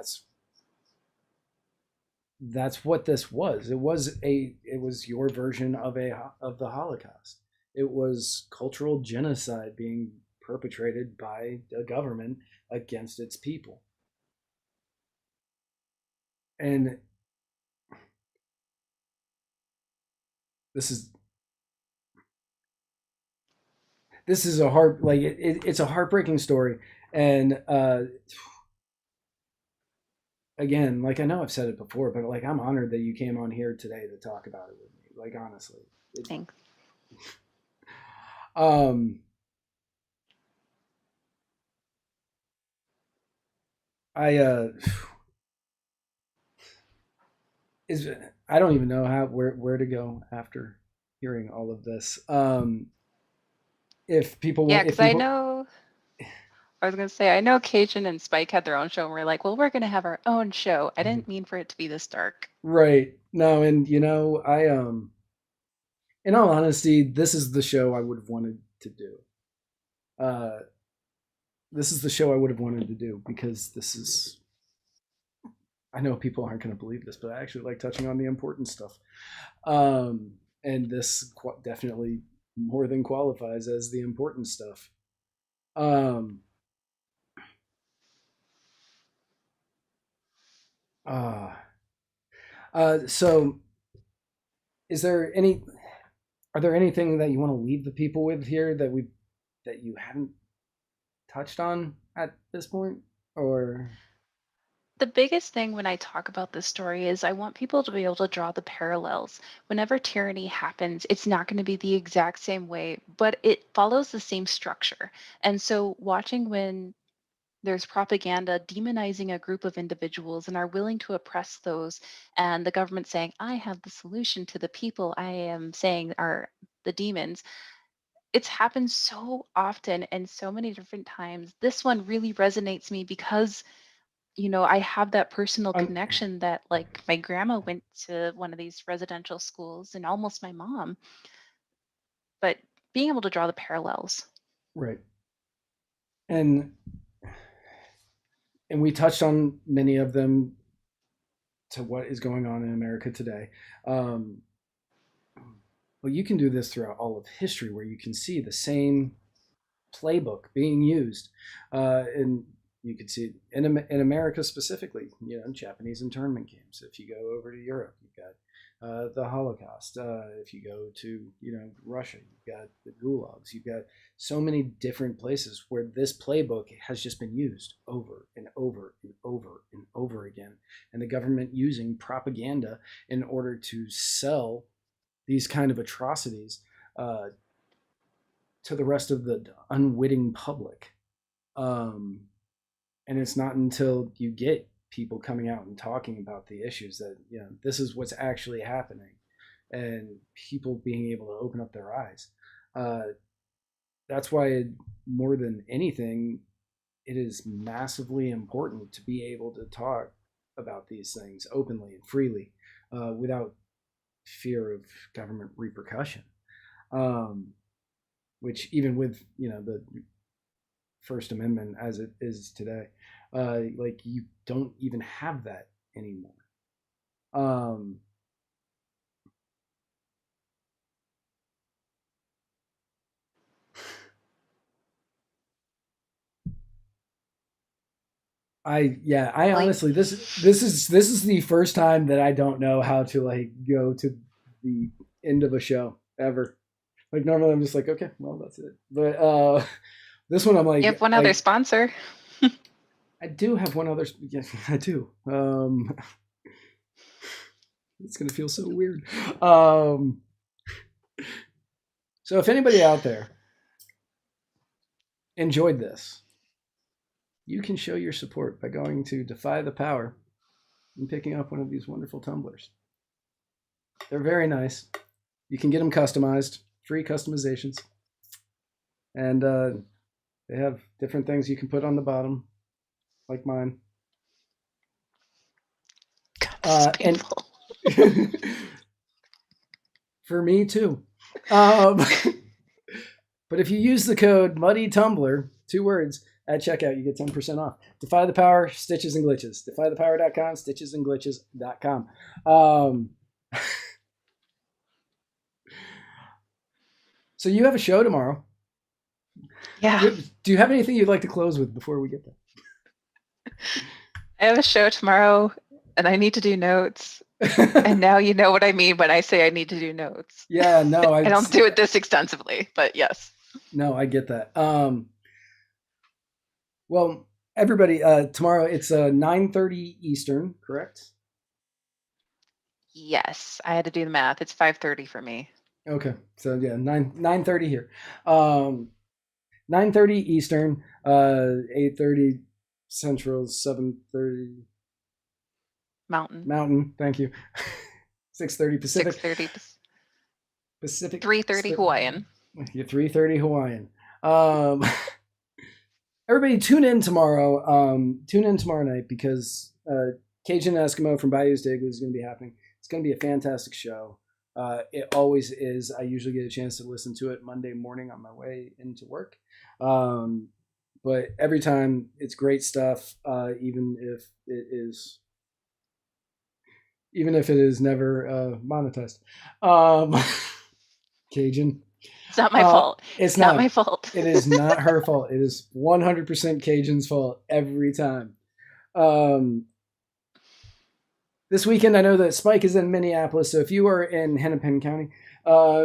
that's what this was. It was your version of the Holocaust. It was cultural genocide being perpetrated by a government against its people. And this is this is a heart like it's a heartbreaking story. And again, like I know I've said it before, but like I'm honored that you came on here today to talk about it with me. Like honestly, Thanks. um, I is I don't even know how where to go after hearing all of this. If people Yeah, want, if because I people, know I was gonna say I know Cajun and Spike had their own show, and we're like, well, we're gonna have our own show. I didn't mean for it to be this dark. right? No, and in all honesty, this is the show I would have wanted to do. Uh, this is the show I would have wanted to do because this is. I know people aren't going to believe this, but I actually like touching on the important stuff. And this definitely more than qualifies as the important stuff. Um, uh, so, is there any? Are there anything that you want to leave the people with here that you haven't touched on at this point, or The biggest thing when I talk about this story is I want people to be able to draw the parallels. Whenever tyranny happens, it's not going to be the exact same way, but it follows the same structure. And so, watching when there's propaganda demonizing a group of individuals and are willing to oppress those, and the government saying, I have the solution to the people I am saying are the demons. It's happened so often and so many different times. This one really resonates me because I have that personal un- connection that like my grandma went to one of these residential schools and almost my mom, but being able to draw the parallels. right? And we touched on many of them to what is going on in America today. Um, but you can do this throughout all of history, where you can see the same playbook being used, and you could see it in America specifically. Japanese internment camps. If you go over to Europe, you've got the Holocaust. If you go to Russia, you've got the gulags. You've got so many different places where this playbook has just been used over and over and over and over again, and the government using propaganda in order to sell these kind of atrocities uh, to the rest of the unwitting public. Um, and it's not until you get people coming out and talking about the issues that this is what's actually happening, and people being able to open up their eyes. Uh, that's why, more than anything, it is massively important to be able to talk about these things openly and freely, without fear of government repercussion. Um, which even with the First Amendment as it is today, like you don't even have that anymore. Um, I honestly, this is the first time that I don't know how to like go to the end of a show ever. Like normally I'm just like, okay, well that's it. But this one I'm like, You have one other sponsor. I do have one other. Yes, I do. It's gonna feel so weird. So if anybody out there enjoyed this, you can show your support by going to Defy the Power and picking up one of these wonderful tumblers. They're very nice. You can get them customized, free customizations, and they have different things you can put on the bottom, like mine. God, this is painful. For me too. But if you use the code Muddy Tumbler, 2 words, at checkout, you get 10% off. Defy the Power, Stitches and Glitches. DefyThePower.com, StitchesandGlitches.com. So you have a show tomorrow. Yeah. Do you have anything you'd like to close with before we get there? I have a show tomorrow, and I need to do notes. And now you know what I mean when I say I need to do notes. Yeah, no. I don't do it this extensively, but yes. No, I get that. Well, everybody, tomorrow it's 9:30 Eastern, correct? Yes, I had to do the math. It's 5:30 for me. Okay, so yeah, 9:30 here. 9:30 Eastern, 8:30 Central, 7:30 Mountain. Thank you. 6:30 Pacific. 6:30 Pacific. 3:30 Hawaiian. Yeah, 3:30 Hawaiian. Everybody tune in tomorrow. Tune in tomorrow night because Cajun Eskimo from Bayou's to Igloo is going to be happening. It's going to be a fantastic show. It always is. I usually get a chance to listen to it Monday morning on my way into work. But every time it's great stuff, even if it is never monetized. Cajun. It's not my fault. It's not my fault. It is not her fault. It is 100% Cajun's fault every time. This weekend, I know that Spike is in Minneapolis, so if you are in Hennepin County,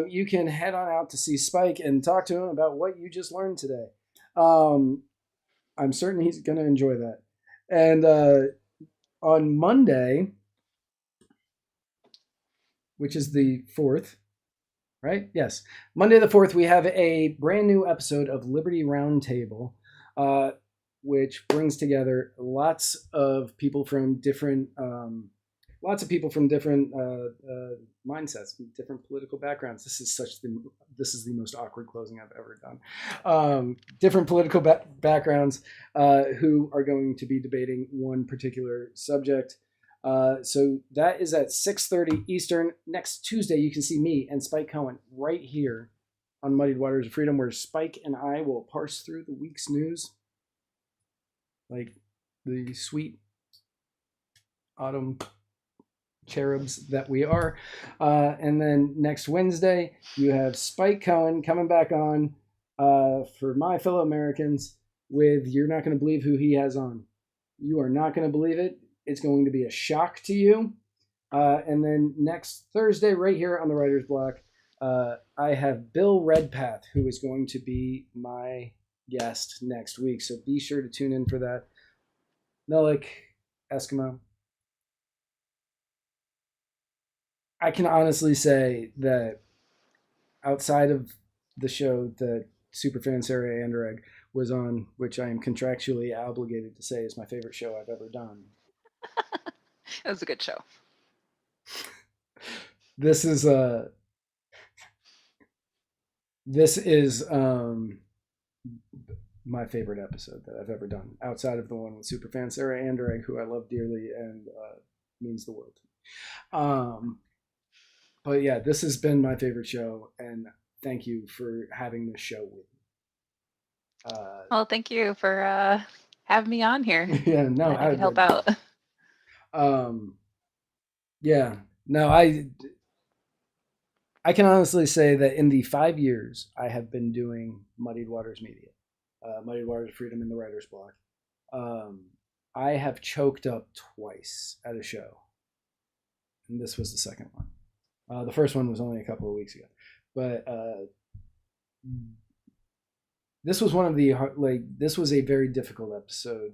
you can head on out to see Spike and talk to him about what you just learned today. I'm certain he's going to enjoy that. And on Monday, which is the 4th, right? Yes. Monday the 4th, we have a brand new episode of Liberty Roundtable, which brings together lots of people from different mindsets, different political backgrounds. This is the most awkward closing I've ever done. Different political backgrounds who are going to be debating one particular subject. So that is at 6:30 Eastern. Next Tuesday, you can see me and Spike Cohen right here on Muddied Waters of Freedom, where Spike and I will parse through the week's news like the sweet autumn cherubs that we are. And then next Wednesday, you have Spike Cohen coming back on for My Fellow Americans with You're Not Going to Believe Who He Has On. You are not going to believe it. It's going to be a shock to you. And then next Thursday, right here on the Writer's Block, I have Bill Redpath, who is going to be my guest next week. So be sure to tune in for that. Nalik, Eskimo. I can honestly say that outside of the show that Superfan Sarah Anderegg was on, which I am contractually obligated to say is my favorite show I've ever done. It was a good show. This is my favorite episode that I've ever done, outside of the one with Superfan Sarah Anderegg, who I love dearly and means the world to me. But yeah, this has been my favorite show, and thank you for having this show with me. Well, thank you for having me on here. Yeah, no, I could help out. Yeah, no, I can honestly say that in the 5 years I have been doing Muddied Waters Media, Muddied Waters of Freedom in the Writer's Block, I have choked up twice at a show, and this was the second one. The first one was only a couple of weeks ago, but this was one of the this was a very difficult episode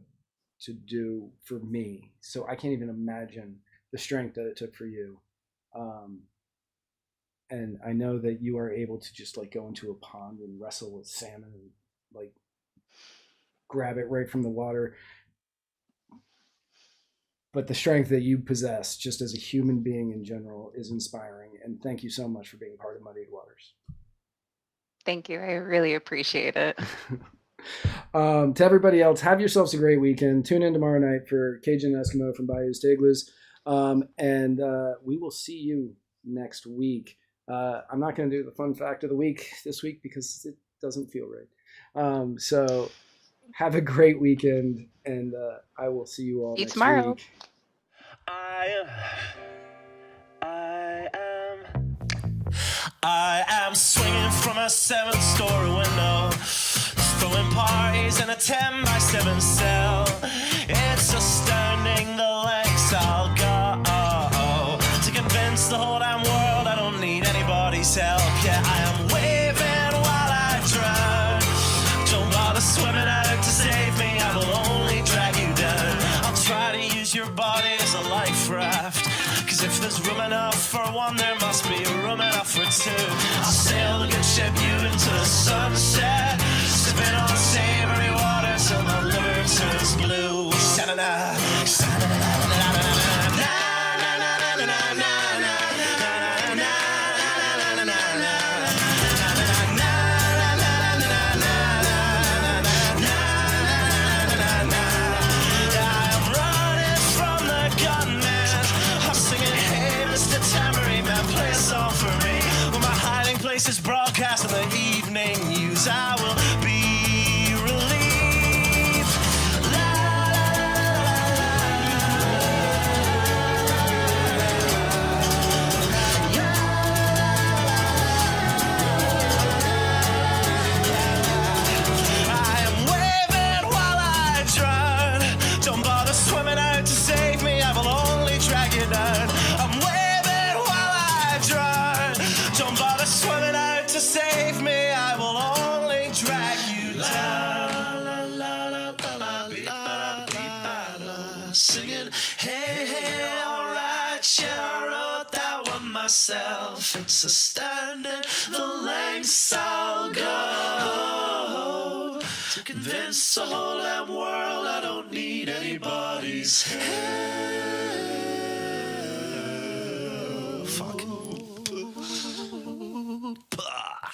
to do for me. So I can't even imagine the strength that it took for you. And I know that you are able to just like go into a pond and wrestle with salmon and like grab it right from the water. But the strength that you possess just as a human being in general is inspiring. And thank you so much for being part of Muddied Waters. Thank you. I really appreciate it. To everybody else, have yourselves a great weekend. Tune in tomorrow night for Cajun Eskimo from Bayou's to Igloos. And we will see you next week. I'm not going to do the fun fact of the week this week because it doesn't feel right. So have a great weekend, and I will see you all next tomorrow. week. I am swinging from a 7-story window, throwing parties in a 10-by-7 cell. It's astounding the lengths I'll go to convince the whole damn world I don't need anybody's help. Yeah, I am waving while I drown. Don't bother swimming out to save me, I will only drag you down. I'll try to use your body as a life raft, cause if there's room enough for one, there must be room enough for two. I'll sail the good ship you into the sunset, sipping on savory water till my liver turns blue. Sha-na-na, is broadcast in the evening news. I will be relieved. La, I am waving while I drown. Don't bother swimming out to save me, I will only drag you down. I'm waving while I drown. Don't bother swimming out to save me, I will only drag you down. La, la, la, la, la, la, la, singing, hey, hey, alright, yeah, I wrote that one myself. It's astounding the lengths I'll go to convince the whole damn world I don't need anybody's help.